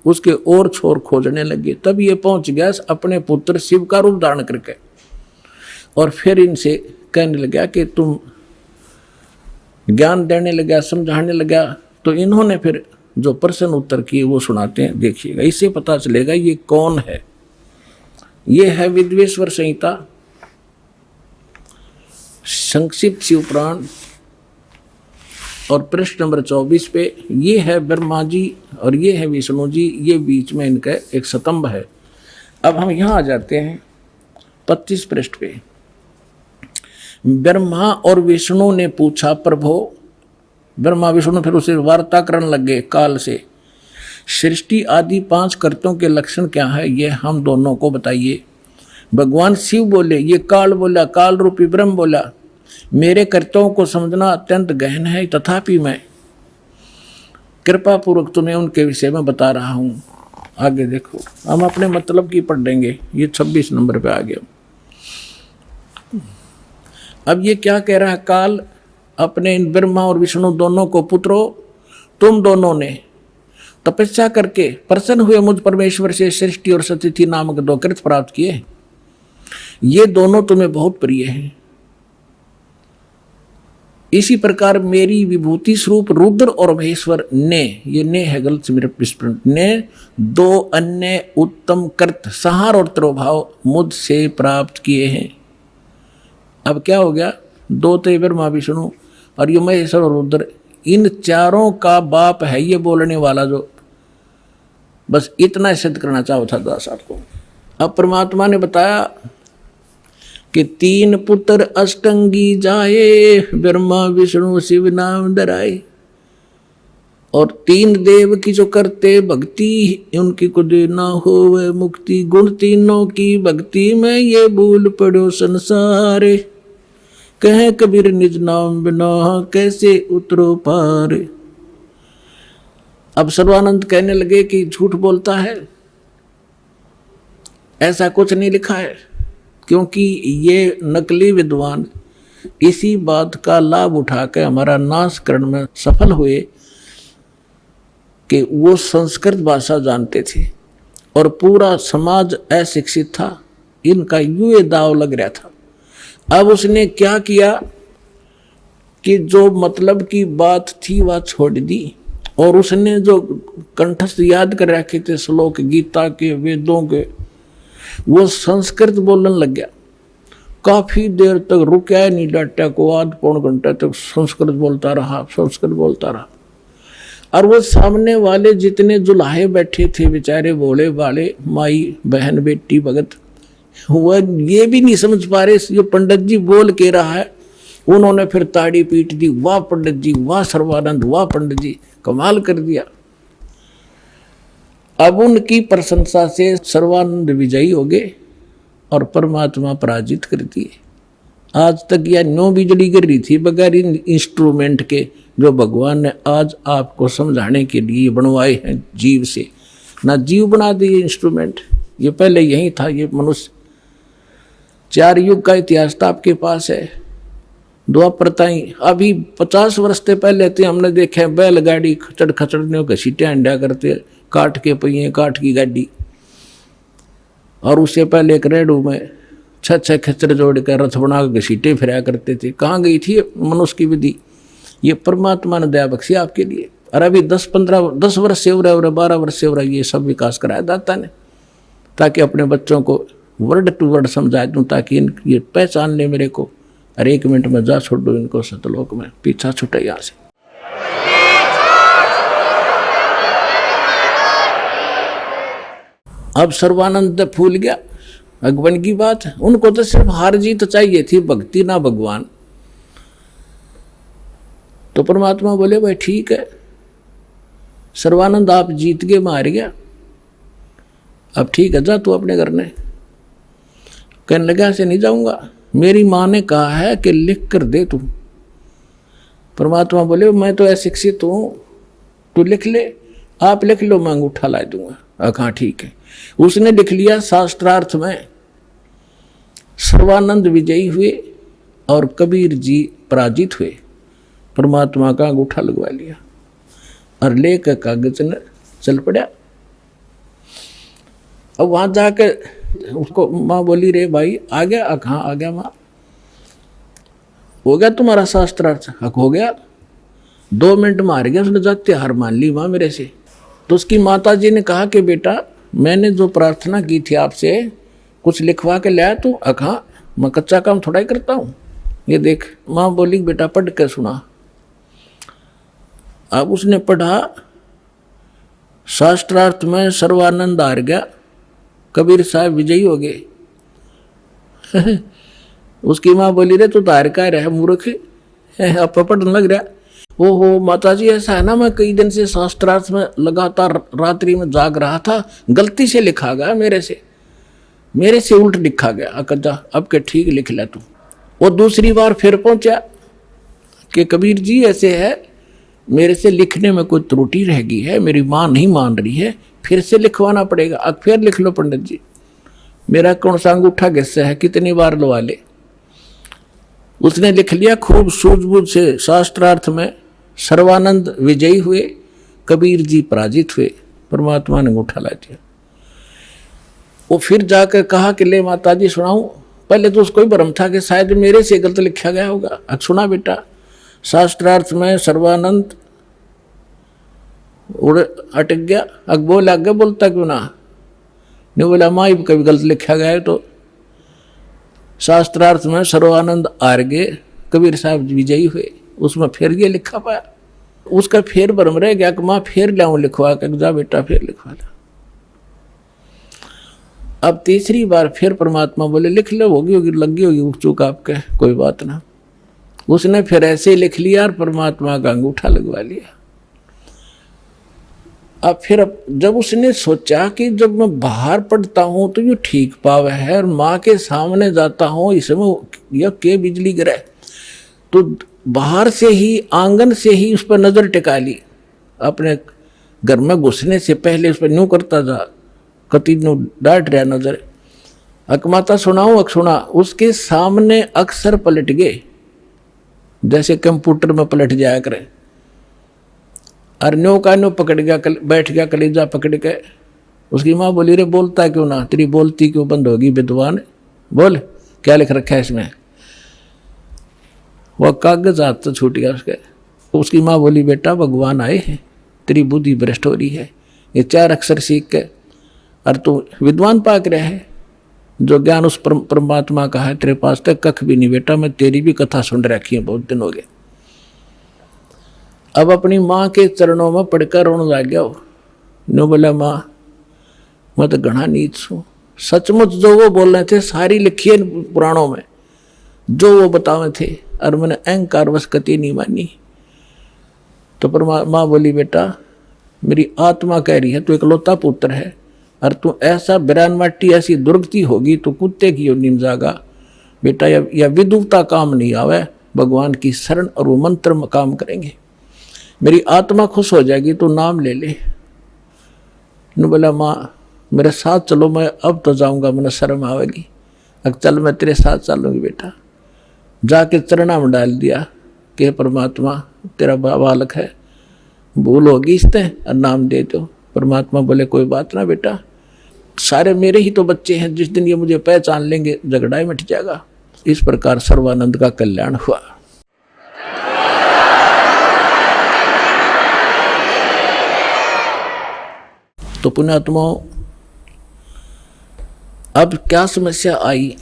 उसके और छोर खोजने लगे। तब ये पहुंच गया अपने पुत्र शिव का रूप धारण करके, और फिर इनसे कहने लगा कि तुम ज्ञान देने लगा, समझाने लगा। तो इन्होंने फिर जो प्रश्न उत्तर किए वो सुनाते हैं, देखिएगा, इससे पता चलेगा ये कौन है। ये है विद्वेश्वर संहिता, संक्षिप्त शिव पुराण, और पृष्ठ नंबर 24 पे ये है ब्रह्मा जी और ये है विष्णु जी, ये बीच में इनका एक स्तंभ है। अब हम यहाँ आ जाते हैं 25 पृष्ठ पे। ब्रह्मा और विष्णु ने पूछा प्रभो, ब्रह्मा विष्णु फिर उसे वार्ता करने लगे काल से, सृष्टि आदि 5 कर्तों के लक्षण क्या है ये हम दोनों को बताइए। भगवान शिव बोले, ये काल बोला, काल रूपी ब्रह्म बोला, मेरे कर्तव्यों को समझना अत्यंत गहन है, तथापि मैं कृपा पूर्वक तुम्हें उनके विषय में बता रहा हूं। आगे देखो, हम अपने मतलब की पढ़ लेंगे। ये 26 नंबर पे आ गया। अब ये क्या कह रहा है काल अपने इन ब्रह्मा और विष्णु दोनों को, पुत्रो तुम दोनों ने तपस्या करके प्रसन्न हुए मुझ परमेश्वर से सृष्टि और सतिथि नामक 2 कृत प्राप्त किए। ये दोनों तुम्हें बहुत प्रिय हैं। इसी प्रकार मेरी विभूति स्वरूप रुद्र और महेश्वर ने, ये ने है गलत से मेरे विस्मरण, ने 2 अन्य उत्तम कृत संहार और तिरोभाव मुझसे प्राप्त किए हैं। अब क्या हो गया, 2 तो ब्रह्मा विष्णु और ये महेश्वर और रुद्र, इन चारों का बाप है ये बोलने वाला, जो बस इतना सिद्ध करना चाहो था दास आपको। अब परमात्मा ने बताया कि 3 पुत्र अष्टंगी जाए, ब्रह्मा विष्णु शिव नाम धराए। और तीन देव की जो करते भक्ति, उनकी को देना हो वह मुक्ति। गुण तीनों की भक्ति में ये भूल पड़ो संसार, कहे कबीर निज नाम बिना कैसे उतरो पार। अब सर्वानंद कहने लगे कि झूठ बोलता है, ऐसा कुछ नहीं लिखा है, क्योंकि ये नकली विद्वान इसी बात का लाभ उठाकर हमारा नाश करने में सफल हुए कि वो संस्कृत भाषा जानते थे और पूरा समाज अशिक्षित था, इनका यूं दाव लग रहा था। अब उसने क्या किया कि जो मतलब की बात थी वह छोड़ दी और उसने जो कंठस्थ याद कर रखे थे श्लोक गीता के, वेदों के, वो संस्कृत बोलने लग गया। काफी देर तक रुका नहीं, डाटा को आध पौन घंटे तक संस्कृत बोलता रहा। और वो सामने वाले जितने जुलाहे बैठे थे बेचारे भोले भाले माई बहन बेटी भगत, वह ये भी नहीं समझ पा रहे जो पंडित जी बोल के रहा है। उन्होंने फिर ताड़ी पीट दी, वाह पंडित जी, वाह सर्वानंद, वाह पंडित जी, कमाल कर दिया। अब उनकी प्रशंसा से सर्वानंद विजयी हो गए और परमात्मा पराजित कर दिए। आज तक यह नो बिजली गिर रही थी बगैर इन इंस्ट्रूमेंट के, जो भगवान ने आज आपको समझाने के लिए बनवाए हैं जीव से। ना जीव बना दिए इंस्ट्रूमेंट, ये पहले यही था। ये मनुष्य 4 युग का इतिहास तो आपके पास है, द्वापर ताई। अभी 50 वर्ष से पहले तो हमने देखे बैलगाड़ी खचड़ खचड़ने घसीटे अंडा करते, काट के पहिए, काठ की गाड़ी। और उससे पहले एक रेडू में 6 खच्चर जोड़ कर रथ बना के घसीटे फिराया करते थे। कहाँ गई थी मनुष्य की विधि? ये परमात्मा ने दया बख्शी आपके लिए। और अभी 10 वर्ष से हो रहा है, 12 वर्ष से हो रहा है, ये सब विकास कराया दाता ने, ताकि अपने बच्चों को वर्ड टू वर्ड समझा दूँ, ताकि ये पहचान ले मेरे को। और 1 मिनट में जा छोड़ दो इनको सतलोक में, पीछा छुटे यहाँ से। अब सर्वानंद फूल गया, भगवान की बात। उनको तो सिर्फ हार जीत चाहिए थी, भक्ति ना भगवान। तो परमात्मा बोले भाई ठीक है सर्वानंद, आप जीत गए, मैं हार गया, अब ठीक है जा तू अपने घर ने। कहने लगा से नहीं जाऊंगा, मेरी माँ ने कहा है कि लिख कर दे तू। परमात्मा बोले मैं तो अशिक्षित हूँ, तू लिख ले। आप लिख लो, मैं अंगूठा ला दूंगा। हाँ ठीक है। उसने लिख लिया। शास्त्रार्थ में सर्वानंद विजयी हुए और कबीर जी पराजित हुए। परमात्मा का अंगूठा लगवा लिया और लेकर कागज ने चल पड़ा। अब वहां जाकर उसको माँ बोली रे भाई आ गया? कहाँ आ गया माँ? हो गया तुम्हारा शास्त्रार्थ? हक हो गया। 2 मिनट में हार गया। उसने जाते हार मान ली माँ मेरे से। तो उसकी माता जी ने कहा कि बेटा मैंने जो प्रार्थना की थी आपसे, कुछ लिखवा के लाया तू? हाँ, मैं कच्चा काम थोड़ा ही करता हूँ, ये देख। माँ बोली बेटा पढ़ के सुना। अब उसने पढ़ा, शास्त्रार्थ में सर्वानंद हार गया, कबीर साहब विजयी हो गए। उसकी माँ बोली रे तू तो हार का रहा मूर्ख, अब पढ़ने लग रहा। ओहो माता जी ऐसा है ना, मैं कई दिन से शास्त्रार्थ में लगातार रात्रि में जाग रहा था, गलती से लिखा गया मेरे से उल्ट लिखा गया। अकजा अब के ठीक लिख ले तू। वो दूसरी बार फिर पहुंचा कि कबीर जी ऐसे है, मेरे से लिखने में कोई त्रुटि रह गई है, मेरी माँ नहीं मान रही है, फिर से लिखवाना पड़ेगा। अब फिर लिख लो पंडित जी, मेरा कौन सा अंगूठा किससे है, कितनी बार लवा ले। उसने लिख लिया खूब सूझबूझ से। शास्त्रार्थ में सर्वानंद विजयी हुए, कबीर जी पराजित हुए। परमात्मा ने अंगूठा ला दिया। वो फिर जाकर कहा कि ले माता जी सुनाऊं। पहले तो उसको ही भ्रम था कि शायद मेरे से गलत लिखा गया होगा। अब सुना बेटा, शास्त्रार्थ में सर्वानंद उड़ अटक गया। अब बोला आगे बोलता क्यों ना? नहीं बोला माँ कभी गलत लिखा गया है। तो शास्त्रार्थ में सर्वानंद हार गए, कबीर साहब विजयी हुए। उसमें फिर ये लिखा पाया, उसका फिर भ्रम रह गया कि माँ फिर लाऊं लिखवा के। जा बेटा फिर लिखवा ला। अब तीसरी बार फिर परमात्मा बोले लिख लो, होगी लगी होगी चूक आपके, कोई बात ना। उसने फिर ऐसे लिख लिया और परमात्मा का अंगूठा लगवा लिया। अब फिर जब उसने सोचा कि जब मैं बाहर पढ़ता हूँ तो ये ठीक पावे है, और माँ के सामने जाता हूँ इसमें यह के बिजली गिरे, तो बाहर से ही, आंगन से ही उस पर नज़र टिका ली। अपने घर में घुसने से पहले उस पर न्यू करता था, कति न्यू डांट रहा नजर, अकमाता सुनाऊं सुना, उसके सामने अक्सर पलट गए जैसे कंप्यूटर में पलट जाया करे, और न्यो का न्यो पकड़ गया, बैठ गया कलेजा पकड़ के। उसकी माँ बोली, रे बोलता क्यों ना, तेरी बोलती क्यों बंद होगी विद्वान, बोल क्या लिख रखा है इसमें। वह कागज हाथ से छूट गया उसके। उसकी माँ बोली, बेटा भगवान आए हैं, तेरी बुद्धि भ्रष्ट हो रही है, ये 4 अक्षर सीख के और तू विद्वान पाक रहा है, जो ज्ञान उस परमात्मा का है तेरे पास तक कख भी नहीं। बेटा मैं तेरी भी कथा सुन रखी है, बहुत दिन हो गए। अब अपनी माँ के चरणों में पड़कर रोने लग गया। नो बोला, माँ मैं तो घना नीच हूँ, सचमुच जो वो बोल रहे थे सारी लिखी है पुराणों में, जो वो बतावे थे, और मैंने अहंकार वश कति नहीं मानी। तो माँ बोली, बेटा मेरी आत्मा कह रही है तू इकलौता पुत्र है, और तू ऐसा बिरान माटी ऐसी दुर्गति होगी तो कुत्ते की योनि में जागा। बेटा या विदुता काम नहीं आवे, भगवान की शरण और वो मंत्र में काम करेंगे, मेरी आत्मा खुश हो जाएगी, तो नाम ले ले। ने बोला, माँ मेरे साथ चलो, मैं अब तो जाऊंगा, मैंने शर्म आवेगी। अब चल मैं तेरे साथ चलूंगी। बेटा जाके चरणा में डाल दिया कि परमात्मा तेरा बालक है, भूल होगी इससे और नाम दे दो। परमात्मा बोले, कोई बात ना बेटा, सारे मेरे ही तो बच्चे हैं, जिस दिन ये मुझे पहचान लेंगे झगड़ा ही मिट जाएगा। इस प्रकार सर्वानंद का कल्याण हुआ। तो पुण्यात्माओं, अब क्या समस्या आई।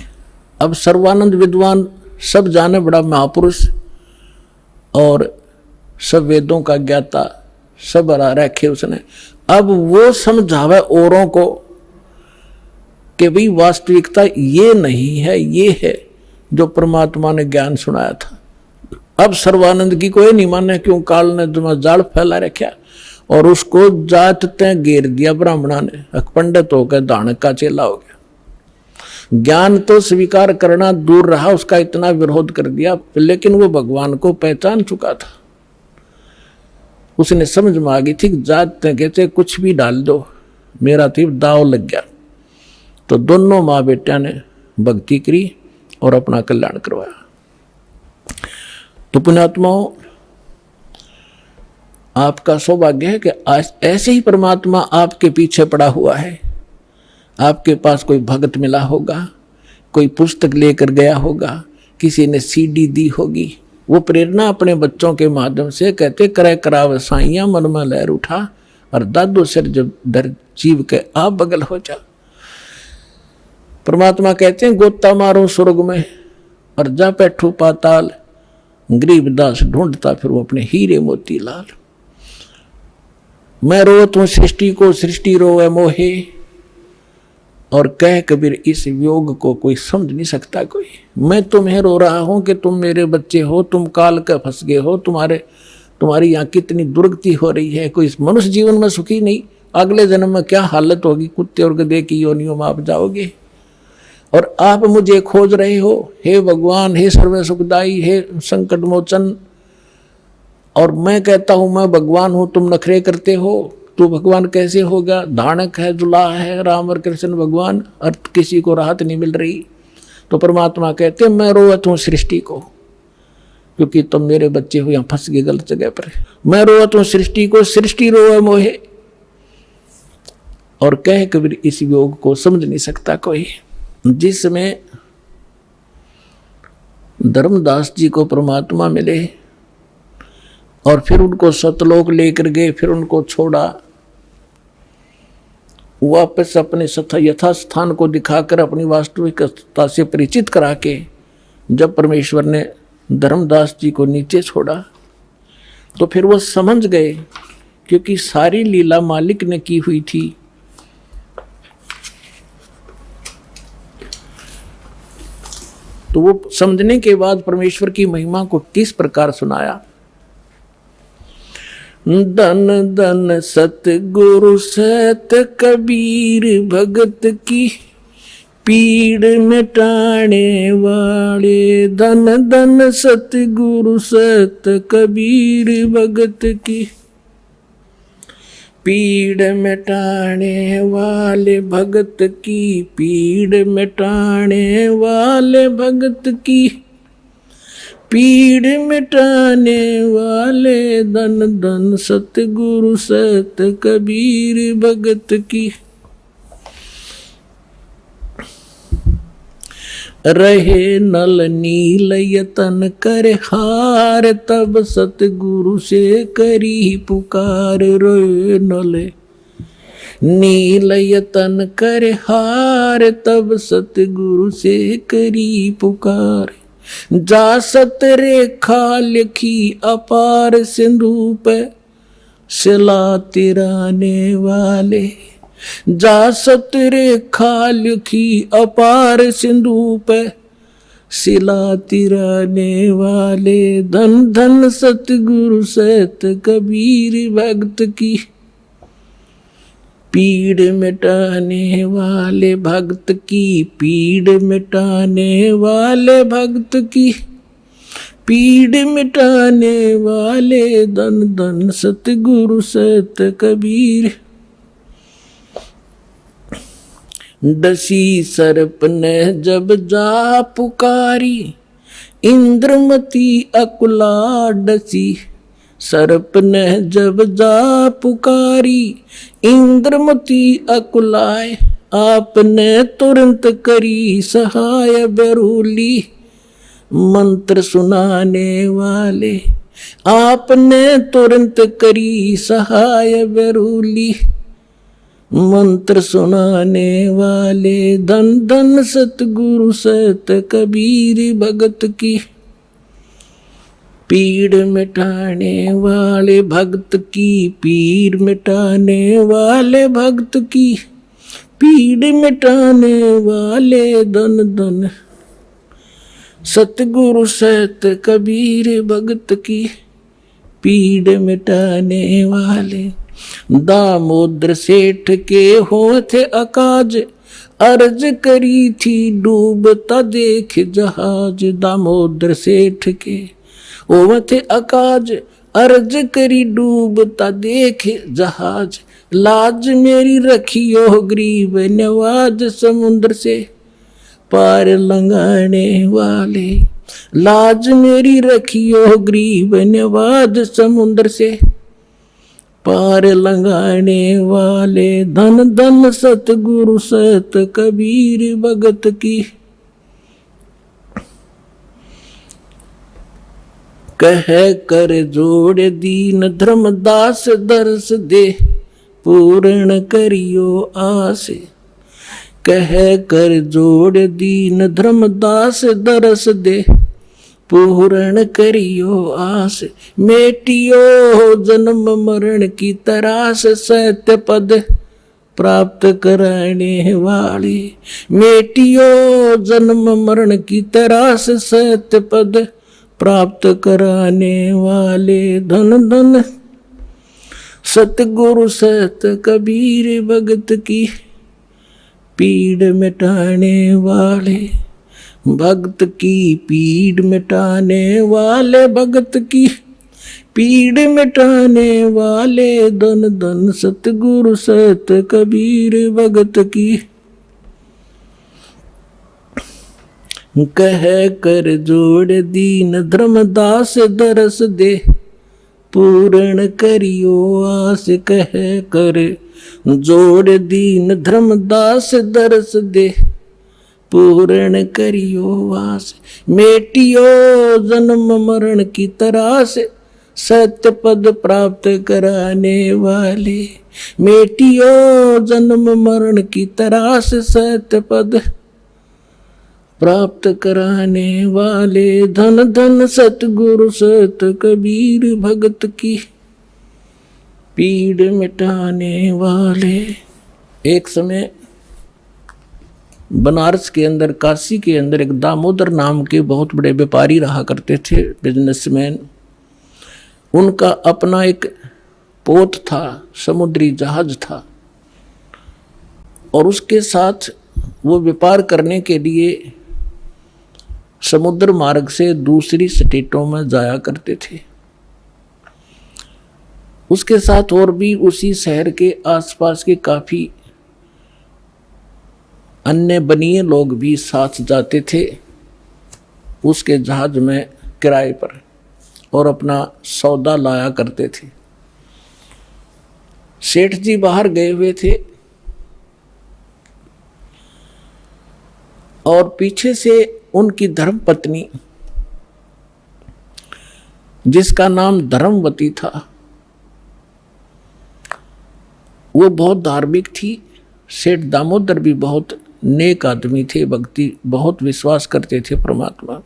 अब सर्वानंद विद्वान सब जाने बड़ा महापुरुष और सब वेदों का ज्ञाता, सब हरा रखे उसने। अब वो समझावे औरों को कि भाई वास्तविकता ये नहीं है, ये है जो परमात्मा ने ज्ञान सुनाया था। अब सर्वानंद की कोई नहीं माने, क्यों काल ने तुम्हें जाल फैला रखा और उसको जात तय घेर दिया ब्राह्मणा ने, पंडित होकर दानक का चेला हो गया। ज्ञान तो स्वीकार करना दूर रहा, उसका इतना विरोध कर दिया, लेकिन वो भगवान को पहचान चुका था। उसने समझ में आ गई थी जात तय कहते कुछ भी डाल दो, मेरा तो दाव लग गया। तो दोनों माँ बेटा ने भक्ति करी और अपना कल्याण करवाया। तो पुण्यात्माओं, आपका सौभाग्य है कि आज ऐसे ही परमात्मा आपके पीछे पड़ा हुआ है। आपके पास कोई भगत मिला होगा, कोई पुस्तक लेकर गया होगा, किसी ने सीडी दी होगी। वो प्रेरणा अपने बच्चों के माध्यम से कहते करे कराव साइया मन में लहर उठा, और दादो सिर जब दर जीव के आप बगल हो जा। परमात्मा कहते हैं गोता मारो स्वर्ग में और जा बैठो पाताल, गरीबदास ढूंढता फिर वो अपने हीरे मोती लाल। मैं रोत हूं सृष्टि को, सृष्टि रोए मोहे, और कह कबीर इस योग को कोई समझ नहीं सकता कोई। मैं तुम्हें रो रहा हूं कि तुम मेरे बच्चे हो, तुम काल का फंस गए हो, तुम्हारी यहाँ कितनी दुर्गति हो रही है, कोई मनुष्य जीवन में सुखी नहीं, अगले जन्म में क्या हालत होगी, कुत्ते और गधे की योनियों में आप जाओगे। और आप मुझे खोज रहे हो, हे भगवान, हे सर्व सुखदाई, हे संकट मोचन। और मैं कहता हूं मैं भगवान हूं, तुम नखरे करते हो, तू भगवान कैसे होगा, धानक है, दुल्हा है, राम और कृष्ण भगवान, और किसी को राहत नहीं मिल रही। तो परमात्मा कहते मैं रोवत हूं सृष्टि को, क्योंकि तुम मेरे बच्चे हो, यहाँ फंस गए गलत जगह पर। मैं रोवत हूं सृष्टि को, सृष्टि रोए मोहे, और कह कबीर इस योग को समझ नहीं सकता कोई। जिसमें धर्मदास जी को परमात्मा मिले और फिर उनको सतलोक लेकर गए, फिर उनको छोड़ा, वापस अपने यथास्थान को दिखाकर अपनी वास्तविकता से परिचित करा के जब परमेश्वर ने धर्मदास जी को नीचे छोड़ा, तो फिर वो समझ गए, क्योंकि सारी लीला मालिक ने की हुई थी। तो वो समझने के बाद परमेश्वर की महिमा को किस प्रकार सुनाया। धन धन सतगुरु सत कबीर भगत की पीड़ मिटाने वाले। धन धन सतगुरु सत कबीर भगत की पीड़ मिटाने वाले भगत की पीड़ मिटाने वाले भगत की पीड़ मिटाने वाले। धन धन सतगुरु सत कबीर भगत की रहे नल नील यतन कर हार तब सतगुरु से करी पुकार। रोए नल नील यतन कर हार तब सतगुरु से करी पुकार। जा सत रेखा लिखी अपार सिंधु पे शिला तिराने वाले। जा सत रेखा लिखी अपार सिंधु पे शिला तिराने वाले। धन धन सतगुरु सत कबीर भगत की पीड़ मिटाने वाले भगत की पीड़ मिटाने वाले भगत की पीड़ मिटाने वाले। धन धन सतगुरु सत कबीर। डसी सर्प ने जब जा पुकारी इंद्रमती अकुला। डसी सर्प ने जब जा पुकारी इंद्रमती अकुलाए। आपने तुरंत करी सहाय बेरूली मंत्र सुनाने वाले। आपने तुरंत करी सहाय बेरूली मंत्र सुनाने वाले। धन धन सतगुरु सत कबीर भगत की पीड़ मिटाने वाले भगत की पीड़ मिटाने वाले भगत की पीड़ मिटाने वाले। धन धन सतगुरु सत कबीर भगत की पीड़ मिटाने वाले। दामोदर सेठ के होठ अकाज अर्ज करी थी डूबता देख जहाज। दामोदर सेठ के होठ अकाज अर्ज करी डूबता देख जहाज। लाज मेरी रखियो गरीब नवाज समुद्र से पार लंघाने वाले। लाज मेरी रखियो गरीब नवाज समुद्र से पार लंघाने वाले। धन धन सतगुरु सत कबीर भगत की कह कर जोड़ दीन धर्मदास दर्श दे पूर्ण करियो आस। कह कर जोड़ दीन धर्मदास दर्श दे पूर्ण करियो आस। मेटियो जन्म मरण की तरास सत्य पद प्राप्त कराने वाले। मेटियो जन्म मरण की तरास सत्य पद प्राप्त कराने वाले। धन धन सतगुरु सत कबीर भगत की पीड़ मिटाने वाले भगत की पीड़ मिटाने वाले भगत की पीड़ मिटाने वाले। धन धन सतगुरु सत कबीर भगत की कह कर जोड़ दीन धर्मदास दरस दे पूर्ण करियो आस। कह कर जोड़ दीन धर्मदास दरस दे पूर्ण करियो आस। मेटियो जन्म मरण की तरास सत्य पद प्राप्त कराने वाले। मेटियो जन्म मरण की तरास सत्य पद प्राप्त कराने वाले। धन धन सतगुरु सत कबीर भगत की पीड़ मिटाने वाले। एक समय बनारस के अंदर, काशी के अंदर एक दामोदर नाम के बहुत बड़े व्यापारी रहा करते थे, बिजनेसमैन। उनका अपना एक पोत था, समुद्री जहाज था, और उसके साथ वो व्यापार करने के लिए समुद्र मार्ग से दूसरी स्टेटों में जाया करते थे। उसके साथ और भी उसी शहर के आसपास के काफी अन्य बनिए लोग भी साथ जाते थे उसके जहाज में किराए पर, और अपना सौदा लाया करते थे। सेठ जी बाहर गए हुए थे और पीछे से उनकी धर्मपत्नी, जिसका नाम धर्मवती था, वो बहुत धार्मिक थी। सेठ दामोदर भी बहुत नेक आदमी थे, भक्ति बहुत विश्वास करते थे परमात्मा में।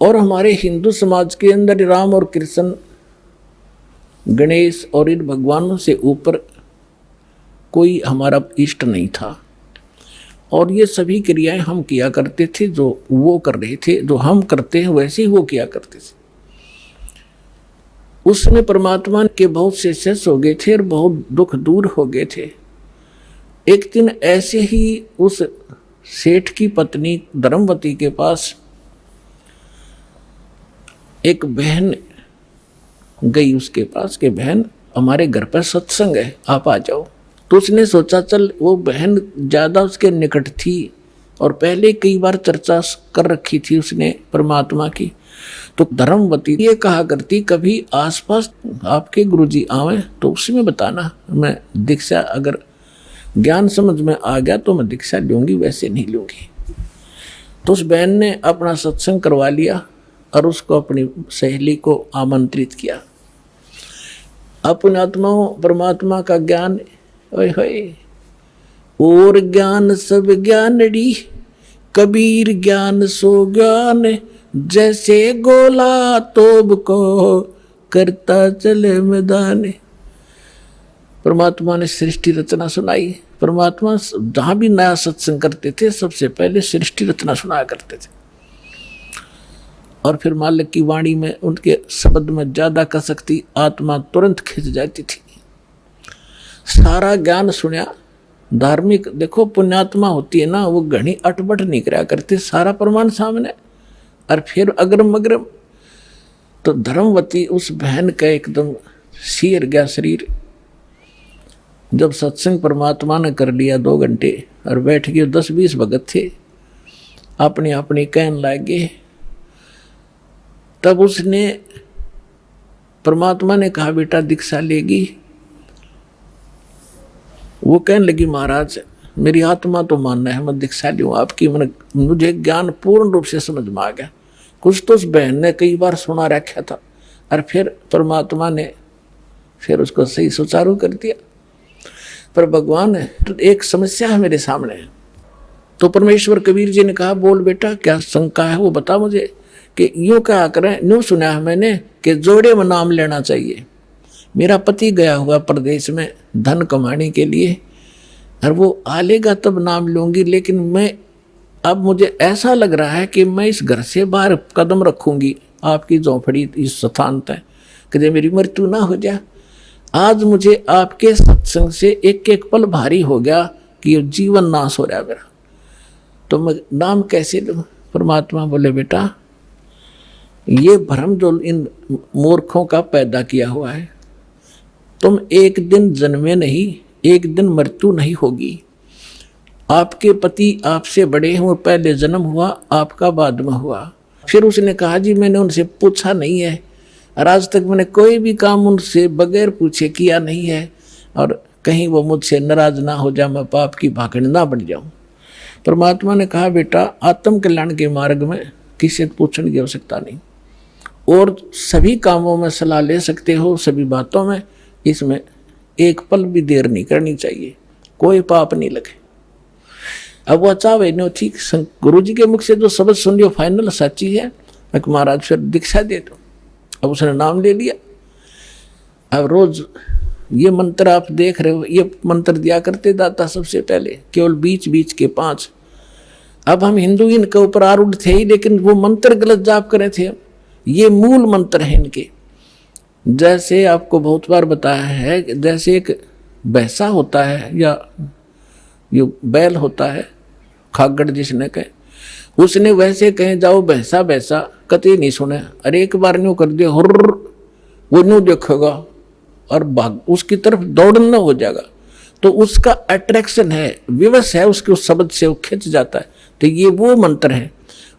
और हमारे हिंदू समाज के अंदर राम और कृष्ण, गणेश और इन भगवानों से ऊपर कोई हमारा इष्ट नहीं था, और ये सभी क्रियाएं हम किया करते थे जो वो कर रहे थे, जो हम करते हैं वैसे ही वो किया करते थे। उसमें परमात्मा के बहुत से शिष्य हो गए थे और बहुत दुख दूर हो गए थे। एक दिन ऐसे ही उस सेठ की पत्नी धर्मवती के पास एक बहन गई उसके पास कि बहन हमारे घर पर सत्संग है, आप आ जाओ। तो उसने सोचा चल, वो बहन ज़्यादा उसके निकट थी और पहले कई बार चर्चा कर रखी थी उसने परमात्मा की। तो धर्मवती ये कहा करती, कभी आसपास आपके गुरुजी आवे तो उसमें बताना, मैं दीक्षा अगर ज्ञान समझ में आ गया तो मैं दीक्षा लूँगी, वैसे नहीं लूँगी। तो उस बहन ने अपना सत्संग करवा लिया और उसको अपनी सहेली को आमंत्रित किया। अपने आत्माओं परमात्मा का ज्ञान, ओए होए, और ज्ञान सब ज्ञानड़ी, कबीर ज्ञान सो ज्ञान, जैसे गोला तोब को करता चले मैदान। परमात्मा ने सृष्टि रचना सुनाई। परमात्मा जहाँ भी नया सत्संग करते थे सबसे पहले सृष्टि रचना सुनाया करते थे, और फिर मालिक की वाणी में उनके शब्द में ज्यादा कसक थी, आत्मा तुरंत खिंच जाती थी। सारा ज्ञान सुना। धार्मिक देखो पुण्यात्मा होती है ना, वो घनी अटपट नहीं कराया करते, सारा प्रमाण सामने, और फिर अग्रम अग्रम। तो धर्मवती उस बहन का एकदम सिर गया शरीर। जब सत्संग परमात्मा ने कर लिया 2 घंटे और बैठ गए, 10-20 भगत थे, अपनी अपनी कहने लगे। तब उसने परमात्मा ने कहा बेटा दीक्षा लेगी। वो कहने लगी महाराज मेरी आत्मा तो मानना है, मैं दीक्षा लूँ आपकी, मुझे ज्ञान पूर्ण रूप से समझ में आ गया। कुछ तो उस बहन ने कई बार सुना रखा था, और फिर परमात्मा ने फिर उसको सही सुचारू कर दिया। पर भगवान तो एक समस्या है मेरे सामने। तो परमेश्वर कबीर जी ने कहा बोल बेटा क्या शंका है वो बता मुझे, कि यूँ क्या करें, यूँ सुना है मैंने कि जोड़े में नाम लेना चाहिए। मेरा पति गया हुआ प्रदेश में धन कमाने के लिए, और वो आ लेगा तब नाम लूँगी, लेकिन मैं अब मुझे ऐसा लग रहा है कि मैं इस घर से बाहर कदम रखूँगी आपकी झोंपड़ी इस स्थान तक, कि मेरी मृत्यु ना हो जाए। आज मुझे आपके सत्संग से एक एक पल भारी हो गया कि ये जीवन नाश हो रहा है मेरा, तो मैं नाम कैसे लूँ। परमात्मा बोले बेटा ये भ्रम जो इन मूर्खों का पैदा किया हुआ है, तुम एक दिन जन्मे नहीं, एक दिन मृत्यु नहीं होगी। आपके पति आपसे बड़े हैं, वो पहले जन्म हुआ, आपका बाद में हुआ। फिर उसने कहा जी मैंने उनसे पूछा नहीं है, और आज तक मैंने कोई भी काम उनसे बगैर पूछे किया नहीं है, और कहीं वो मुझसे नाराज ना हो जाए, मैं पाप की भागड़ ना बन जाऊं। परमात्मा ने कहा बेटा आत्म कल्याण के मार्ग में किसी से पूछने की आवश्यकता नहीं, और सभी कामों में सलाह ले सकते हो, सभी बातों में, इसमें एक पल भी देर नहीं करनी चाहिए, कोई पाप नहीं लगे। अब वो चाहे नो ठीक, गुरु जी के मुख से जो शब्द सुन लियो फाइनल सच्ची है, मैं महाराज फिर दीक्षा दे दो। अब उसने नाम ले लिया। अब रोज ये मंत्र आप देख रहे हो, ये मंत्र दिया करते दाता सबसे पहले, केवल बीच बीच के 5। अब हम हिंदू इनके ऊपर आरूढ़ थे ही, लेकिन वो मंत्र गलत जाप करे थे। ये मूल मंत्र है इनके, जैसे आपको बहुत बार बताया है कि जैसे एक भैंसा होता है या ये बैल होता है, खागड़ जिसने कहे, उसने वैसे कहे जाओ भैंसा भैंसा, कतई नहीं सुने। अरे एक बार न्यू कर दिया हुर्र, वो न्यू देखेगा और भाग उसकी तरफ दौड़ना हो जाएगा। तो उसका अट्रैक्शन है, विवश है उसके उस शब्द से, वो खिंच जाता है। तो ये वो मंत्र है।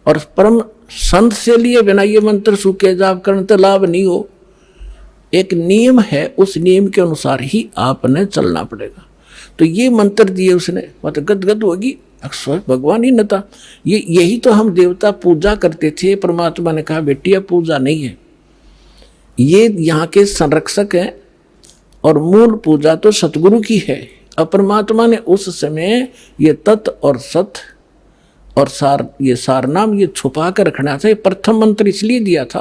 और परम संत से लिए बिना ये मंत्र सूखे जाप करने तो लाभ नहीं हो। एक नियम है, उस नियम के अनुसार ही आपने चलना पड़ेगा। तो ये मंत्र दिए उसने, मतलब गदगद होगी, अक्सर भगवान ही न था। यही तो हम देवता पूजा करते थे। परमात्मा ने कहा बेटी अब पूजा नहीं है, ये यहाँ के संरक्षक हैं और मूल पूजा तो सतगुरु की है। अब परमात्मा ने उस समय ये तत् और सत और सार, ये सार नाम ये छुपा कर रखना था। ये प्रथम मंत्र इसलिए दिया था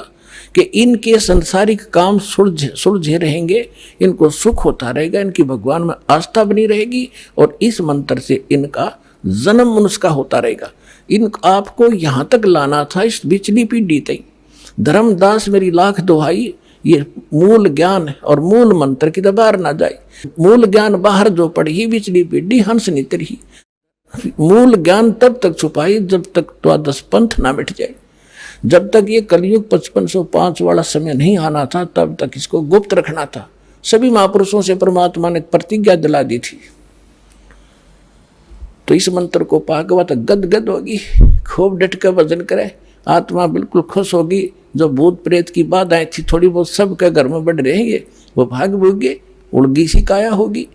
कि इनके संसारिक काम सुलझे रहेंगे, इनको सुख होता रहेगा, इनकी भगवान में आस्था बनी रहेगी और इस मंत्र से इनका जन्म मनुष्य का होता रहेगा। इन आपको यहाँ तक लाना था, इस बिचली पीढ़ी तक। धर्मदास मेरी लाख दुहाई, ये मूल ज्ञान और मूल मंत्र की दबार ना जाए। मूल ज्ञान बाहर जो पढ़ी, बिचली पीढ़ी हंस नितरी। मूल ज्ञान तब तक छुपाई जब तक द्वादश पंथ ना मिट जाए। जब तक ये कलयुग 5505 वाला समय नहीं आना था, तब तक इसको गुप्त रखना था। सभी महापुरुषों से परमात्मा ने प्रतिज्ञा दिला दी थी। तो इस मंत्र को पागवा तो गदगद होगी, खूब डट कर भजन करे, आत्मा बिल्कुल खुश होगी। जो भूत प्रेत की बाधाएं थी थोड़ी बहुत सबके घर में बढ़ रहेंगे, वो भाग भूगे, उड़गी सी काया होगी।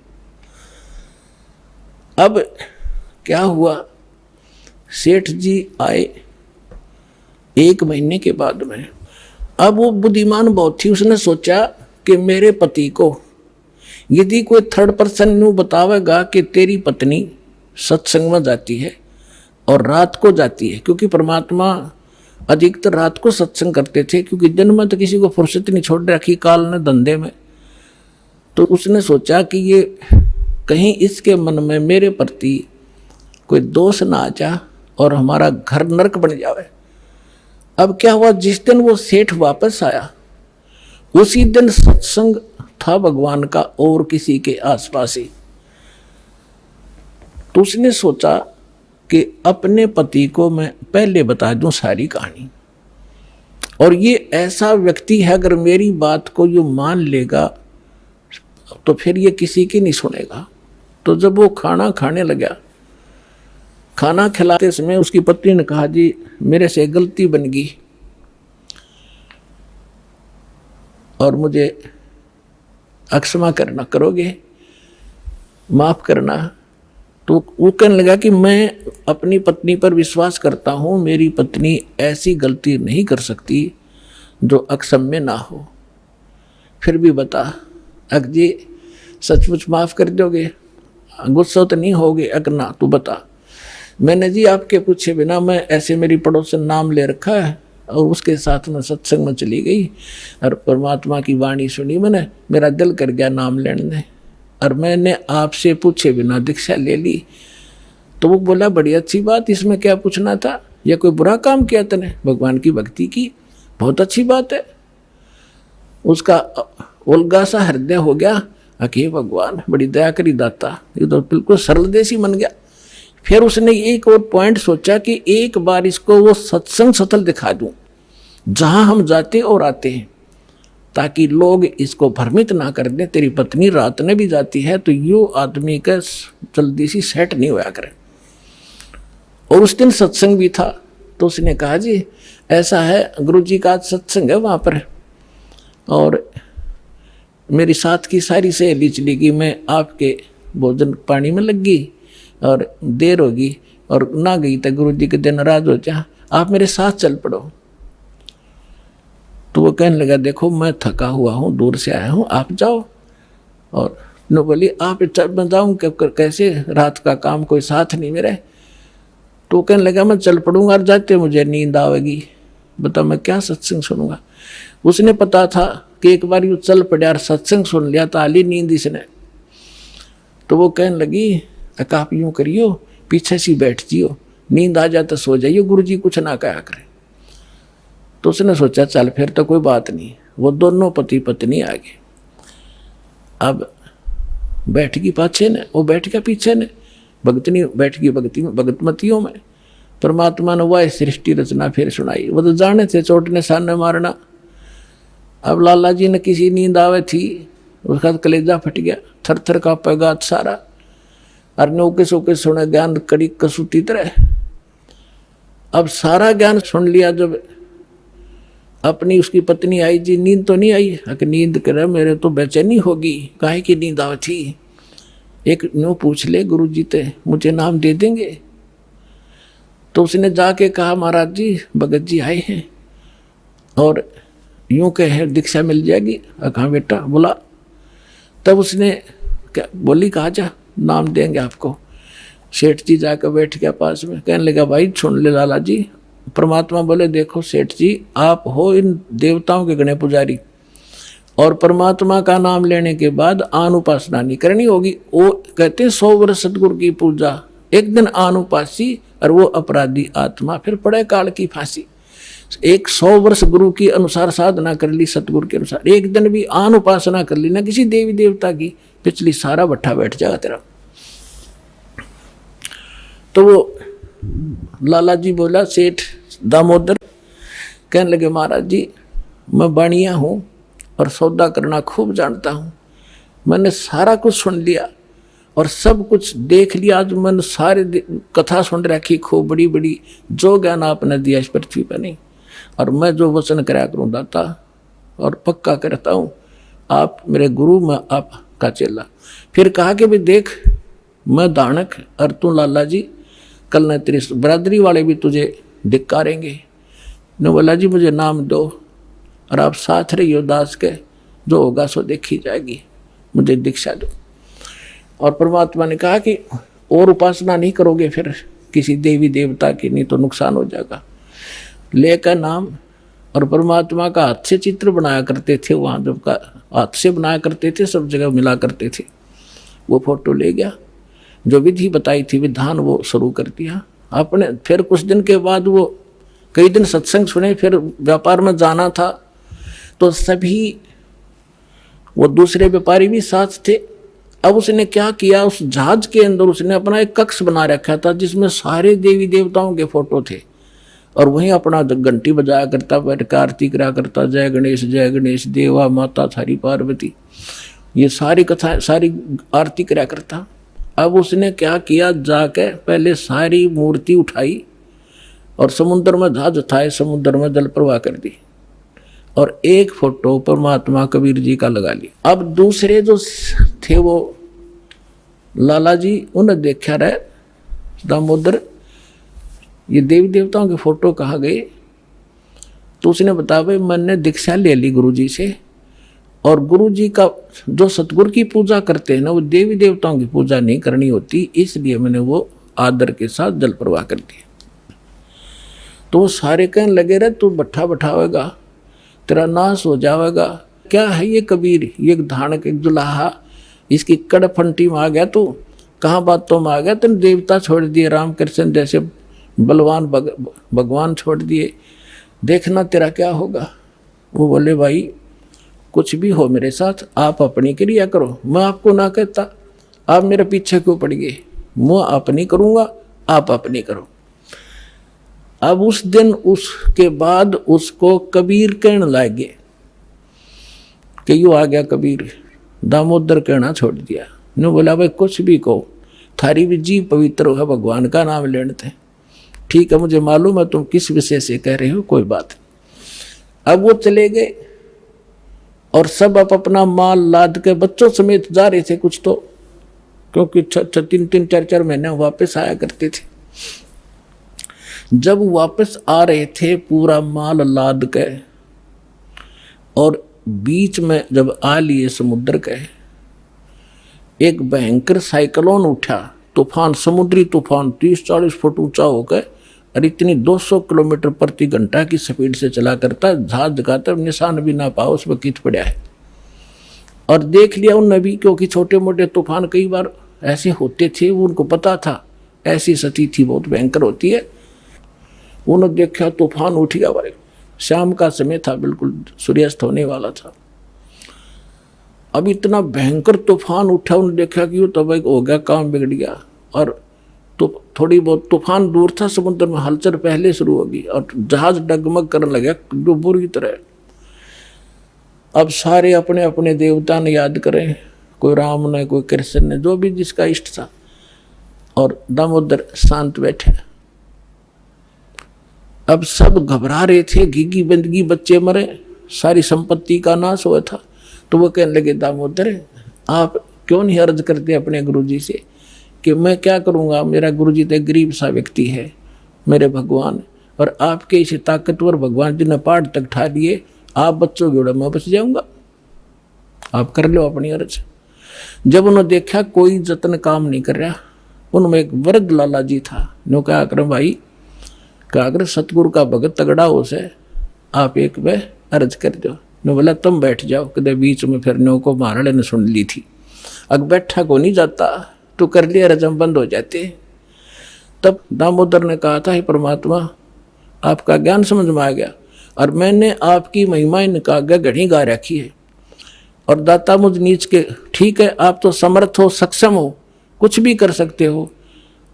अब क्या हुआ, सेठ जी आए 1 महीने के बाद में। अब वो बुद्धिमान बहुत थी, उसने सोचा कि मेरे पति को यदि कोई थर्ड पर्सन न्यू बतावेगा कि तेरी पत्नी सत्संग में जाती है और रात को जाती है, क्योंकि परमात्मा अधिकतर रात को सत्संग करते थे, क्योंकि दिन में तो किसी को फुर्सत नहीं छोड़ रखी काल ने धंधे में। तो उसने सोचा कि ये कहीं इसके मन में मेरे प्रति कोई दोष ना आ जा और हमारा घर नरक बन जावे। अब क्या हुआ, जिस दिन वो सेठ वापस आया उसी दिन सत्संग था भगवान का और किसी के आसपास ही। तो उसने सोचा कि अपने पति को मैं पहले बता दूं सारी कहानी, और ये ऐसा व्यक्ति है अगर मेरी बात को ये मान लेगा तो फिर ये किसी की नहीं सुनेगा। तो जब वो खाना खाने लगा, खाना खिलाते समय उसकी पत्नी ने कहा जी मेरे से गलती बन गई और मुझे अक्षमा करना, करोगे, माफ करना। तो वो कहने लगा कि मैं अपनी पत्नी पर विश्वास करता हूँ, मेरी पत्नी ऐसी गलती नहीं कर सकती जो अक्षम्य ना हो। फिर भी बता, अग जी सचमुच माफ़ कर दोगे, गुस्सा तो नहीं होगे? अगर ना तो बता। मैंने जी आपके पूछे बिना मैं ऐसे मेरी पड़ोसन नाम ले रखा है और उसके साथ में सत्संग में चली गई और परमात्मा की वाणी सुनी मैंने, मेरा दिल कर गया नाम लेने, और मैंने आपसे पूछे बिना दीक्षा ले ली। तो वो बोला बड़ी अच्छी बात, इसमें क्या पूछना था, यह कोई बुरा काम किया तूने, भगवान की भक्ति की, बहुत अच्छी बात है। उसका उल्गा सा हृदय हो गया, अके भगवान बड़ी दया करी दाता, ये तो बिल्कुल सरल देसी बन गया। फिर उसने एक और पॉइंट सोचा कि एक बार इसको वो सत्संग स्थल दिखा दूं जहां हम जाते और आते हैं, ताकि लोग इसको भ्रमित ना कर दें तेरी पत्नी रात में भी जाती है, तो यो आदमी का जल्दी सी सेट नहीं होया करे। और उस दिन सत्संग भी था। तो उसने कहा जी ऐसा है, गुरुजी का आज सत्संग है वहाँ पर, और मेरी साथ की सारी सहेली चली गई, मैं आपके भोजन पानी में लग गई और देर होगी और ना गई तो गुरुजी के दिन नाराज हो जा, आप मेरे साथ चल पड़ो। तो वो कहने लगा देखो मैं थका हुआ हूँ, दूर से आया हूँ, आप जाओ। और नो बोली आप मैं जाऊँ कैसे, रात का काम कोई साथ नहीं मेरे। तो कहने लगा मैं चल पड़ूंगा और जाते मुझे नींद आवेगी, बता मैं क्या सत्संग सुनूंगा। उसने पता था कि एक बार यूँ चल पड़ा और सत्संग सुन लिया तो आली नींद इसने। तो वो कहने लगी आप यूँ करियो, पीछे सी बैठ जियो, नींद आ जाए सो जाइयो, गुरुजी कुछ ना कहा करे। तो उसने सोचा चल फिर तो कोई बात नहीं, वो दोनों पति पत्नी आ गए। अब बैठ गई पाछे ने, वो बैठ गया पीछे ने, भगतनी बैठ गई भगतमतियों में। परमात्मा ने वह सृष्टि रचना फिर सुनाई। वो तो जाने थे चोट ने सामने मारना। अब लाला जी ने किसी नींद आवे थी, उसका कलेजा फट गया, थर थर कांपेगा सारा। और नौके सोके सुने ज्ञान कड़ी कसूती तरह। अब सारा ज्ञान सुन लिया। जब अपनी उसकी पत्नी आई, जी नींद तो नहीं आई? कि नींद करे, मेरे तो बेचैनी होगी, काहे की नींद आवे थी? एक न्यू पूछ ले गुरु जी ते, मुझे नाम दे देंगे? तो उसने जाके कहा, महाराज जी भगत जी आए हैं और यूं कहे दीक्षा मिल जाएगी। कहा बेटा बोला। तब उसने क्या बोली, कहा जा नाम देंगे आपको। सेठ जी जाकर बैठ गया पास में, कहने लगा भाई सुन ले लाला जी। परमात्मा बोले देखो सेठ जी, आप हो इन देवताओं के गणे पुजारी, और परमात्मा का नाम लेने के बाद आन उपासना नहीं करनी होगी। वो कहते हैं 100 वर्ष सतगुरु की पूजा, एक दिन आन उपासी और वो अपराधी आत्मा फिर पड़े काल की फांसी। 100 वर्ष गुरु की अनुसार साधना कर ली, सतगुरु के अनुसार, एक दिन भी आन उपासना कर ली ना किसी देवी देवता की, पिछली सारा भट्ठा बैठ जाएगा तेरा। तो वो लाला जी बोला, सेठ दामोदर, कहने लगे महाराज जी मैं बाणिया हूँ और सौदा करना खूब जानता हूँ। मैंने सारा कुछ सुन लिया और सब कुछ देख लिया। आज मैंने सारे कथा सुन रखी खूब बड़ी बड़ी, जो ज्ञान आपने दिया इस पृथ्वी पर नहीं। और मैं जो वचन कराया करूँ दाता, और पक्का करता हूँ आप मेरे गुरु, मैं आपका चेला। फिर कहा कि भाई देख मैं दानक और तू लाला जी, कल न तेरी बरादरी वाले भी तुझे धिक्कारेंगे। न बोला जी मुझे नाम दो और आप साथ रहियो दास के, जो होगा सो देखी जाएगी, मुझे दीक्षा दो। और परमात्मा ने कहा कि और उपासना नहीं करोगे फिर किसी देवी देवता की, नहीं तो नुकसान हो जाएगा। लेकर नाम, और परमात्मा का हाथ से चित्र बनाया करते थे, वहाँ जब का हाथ से बनाया करते थे, सब जगह मिला करते थे। वो फोटो ले गया, जो विधि बताई थी विधान वो शुरू कर दिया आपने। फिर कुछ दिन के बाद वो कई दिन सत्संग सुने, फिर व्यापार में जाना था तो सभी वो दूसरे व्यापारी भी साथ थे। अब उसने क्या किया, उस जहाज के अंदर उसने अपना एक कक्ष बना रखा था जिसमें सारे देवी देवताओं के फोटो थे, और वहीं अपना घंटी बजाया करता, बैठ आरती करा करता, जय गणेश देवा माता थारी पार्वती, ये सारी कथा सारी आरती करा करता। अब उसने क्या किया, जाके पहले सारी मूर्ति उठाई और समुद्र में जहाज उठाए, समुद्र में जल प्रवाह कर दी, और एक फोटो परमात्मा कबीर जी का लगा लिया। अब दूसरे जो थे वो लाला जी, उन्हें देखा रहे दामोदर ये देवी देवताओं के फोटो कहाँ गए? तो उसने बताया भाई मैंने दीक्षा ले ली गुरु जी से, और गुरु जी का जो सतगुरु की पूजा करते हैं ना, वो देवी देवताओं की पूजा नहीं करनी होती, इसलिए मैंने वो आदर के साथ जल प्रवाह कर दिया। तो वो सारे कहने लगे रहे तू भट्ठा बैठावेगा, तेरा नाश हो जाएगा। क्या है ये कबीर, ये धानक एक दुल्हा, इसकी कड़ फंटी में आ गया तू, कहाँ बातों में आ गया, तेने देवता छोड़ दिए, रामकृष्ण जैसे बलवान भगवान छोड़ दिए, देखना तेरा क्या होगा। वो बोले भाई कुछ भी हो मेरे साथ, आप अपनी क्रिया करो, मैं आपको ना कहता, आप मेरे पीछे क्यों पड़ गए, मैं अपनी करूँगा, आप अपनी करो। अब उस दिन उसके बाद उसको कबीर कहने लगे कि यू आ गया कबीर, दामोदर कहना छोड़ दिया। ने बोला भाई कुछ भी कहो, थारी भी जी पवित्र हो, भगवान का नाम लेने थे। ठीक है मुझे मालूम है तुम किस विषय से कह रहे हो, कोई बात नहीं। अब वो चले गए और सब अपना माल लाद के बच्चों समेत जा रहे थे कुछ तो, क्योंकि 3-3 4-4 महीने वापस आया करते थे। जब वापस आ रहे थे पूरा माल लाद के, और बीच में जब आ लिए समुद्र के, एक भयंकर साइक्लोन उठा, तूफान, समुद्री तूफान 30-40 फुट ऊंचा होकर, और इतनी 200 किलोमीटर प्रति घंटा की स्पीड से चला करता, जहाज का तब निशान भी ना पाओ उसमें कित पड़ा है। और देख लिया उन नबी, क्योंकि छोटे मोटे तूफान कई बार ऐसे होते थे, उनको पता था ऐसी स्थिति थी बहुत भयंकर होती है। उन्होंने देखा तूफान उठ गया, शाम का समय था, बिल्कुल सूर्यास्त होने वाला था। अब इतना भयंकर तूफान उठा, उन्होंने देखा कि वो तो भाई हो गया, काम बिगड़ गया। और तो थोड़ी बहुत तूफान दूर था, समुद्र में हलचल पहले शुरू होगी और जहाज डगमग करने लगा जो बुरी तरह। अब सारे अपने अपने देवता ने याद करें, कोई राम ने, कोई कृष्ण ने, जो भी जिसका इष्ट था। और दामोदर शांत बैठे। अब सब घबरा रहे थे, घिगी बंदगी, बच्चे मरे, सारी संपत्ति का नाश हुआ था। तो वो कहने लगे, दामोदर आप क्यों नहीं अर्ज करते अपने गुरुजी से कि मैं क्या करूँगा, मेरा गुरुजी तो गरीब सा व्यक्ति है, मेरे भगवान, और आपके इसे ताकतवर भगवान जी ने पहाड़ तक ठा लिए, आप बच्चों के उड़ा मैं बच जाऊँगा, आप कर लो अपनी अर्ज। जब उन्होंने देखा कोई जतन काम नहीं कर रहा, उनमें एक वृद्ध लाला जी था। नो क्या कर भाई, क्या कर सतगुरु का भगत तगड़ा हो से, आप एक वे अर्ज कर दो। ने बोला तुम बैठ जाओ, कदे बीच में फिर नो को महाराणे ने सुन ली थी, अग बैठा को नहीं जाता, तो कर लिया रजम बंद हो जाते। तब दामोदर ने कहा था, हे परमात्मा आपका ज्ञान समझ में आ गया और मैंने आपकी महिमाएं का घड़ी गा रखी है, और दाता मुझ नीच के, ठीक है आप तो समर्थ हो, सक्षम हो, कुछ भी कर सकते हो,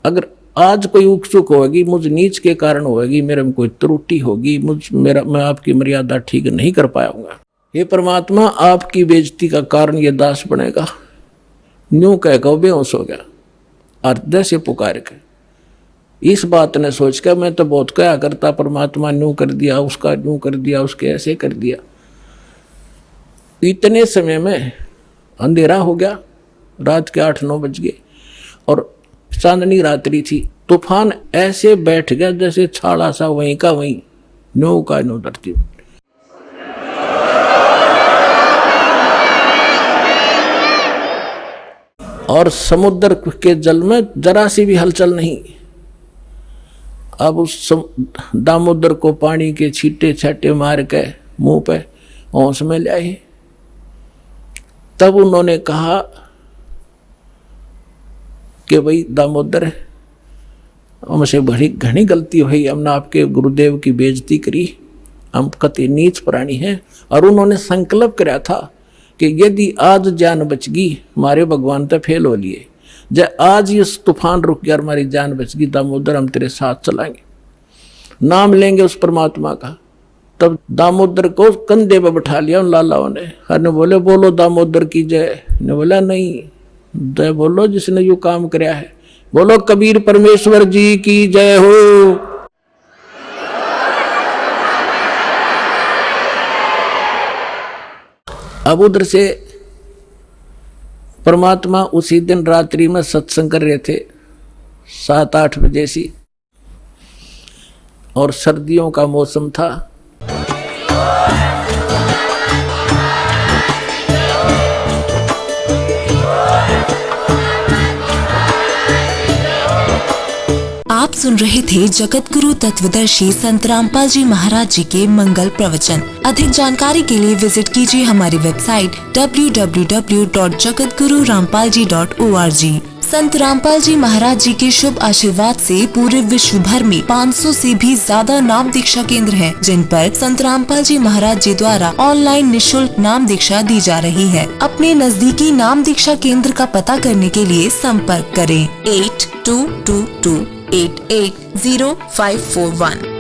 अगर आज कोई उकचुक होगी मुझ नीच के कारण होगी, मेरे में कोई त्रुटि होगी, मैं आपकी मर्यादा ठीक नहीं कर पाऊंगा, हे परमात्मा आपकी बेइज्जती का कारण ये दास बनेगा। न्यू कहकर वो बेहोश हो गया हृदय से पुकार के। इस बात ने सोच कर मैं तो बहुत क्या करता, परमात्मा न्यू कर दिया, उसका न्यू कर दिया, उसके ऐसे कर दिया। इतने समय में अंधेरा हो गया, रात के 8-9 बज गए और चांदनी रात्रि थी। तूफान ऐसे बैठ गया जैसे छाड़ा सा वहीं का वहीं, नो का नो धरती। और समुद्र के जल में जरा सी भी हलचल नहीं। अब उस दामोदर को पानी के छींटे छाटे मार के मुंह पे होश में ले आए। तब उन्होंने कहा कि भाई दामोदर हमसे बड़ी घनी गलती हुई, हमने आपके गुरुदेव की बेइज्जती करी, हम कति नीच प्राणी हैं। और उन्होंने संकल्प कराया था कि यदि आज जान बच गई, हमारे भगवान तो फेल हो लिए, जब आज ये तूफान रुक गया, हमारी जान बच गई, दामोदर हम तेरे साथ चलाएंगे, नाम लेंगे उस परमात्मा का। तब दामोदर को कंधे पे बैठा लिया उन लालाओं ने। हर ने बोले बोलो दामोदर की जय। ने बोला नहीं, जय बोलो जिसने यो काम कराया है, बोलो कबीर परमेश्वर जी की जय हो। अब उधर से परमात्मा उसी दिन रात्रि में सत्संग कर रहे थे 7-8 बजे सी, और सर्दियों का मौसम था। आप सुन रहे थे जगत गुरु तत्वदर्शी संत रामपाल जी महाराज जी के मंगल प्रवचन। अधिक जानकारी के लिए विजिट कीजिए हमारी वेबसाइट www.jagatgururampalji.org। संत रामपाल जी महाराज जी के शुभ आशीर्वाद से पूरे विश्व भर में 500 से भी ज्यादा नाम दीक्षा केंद्र हैं, जिन पर संत रामपाल जी महाराज जी द्वारा ऑनलाइन निशुल्क नाम दीक्षा दी जा रही है। अपने नजदीकी नाम दीक्षा केंद्र का पता करने के लिए संपर्क करें 8222880541।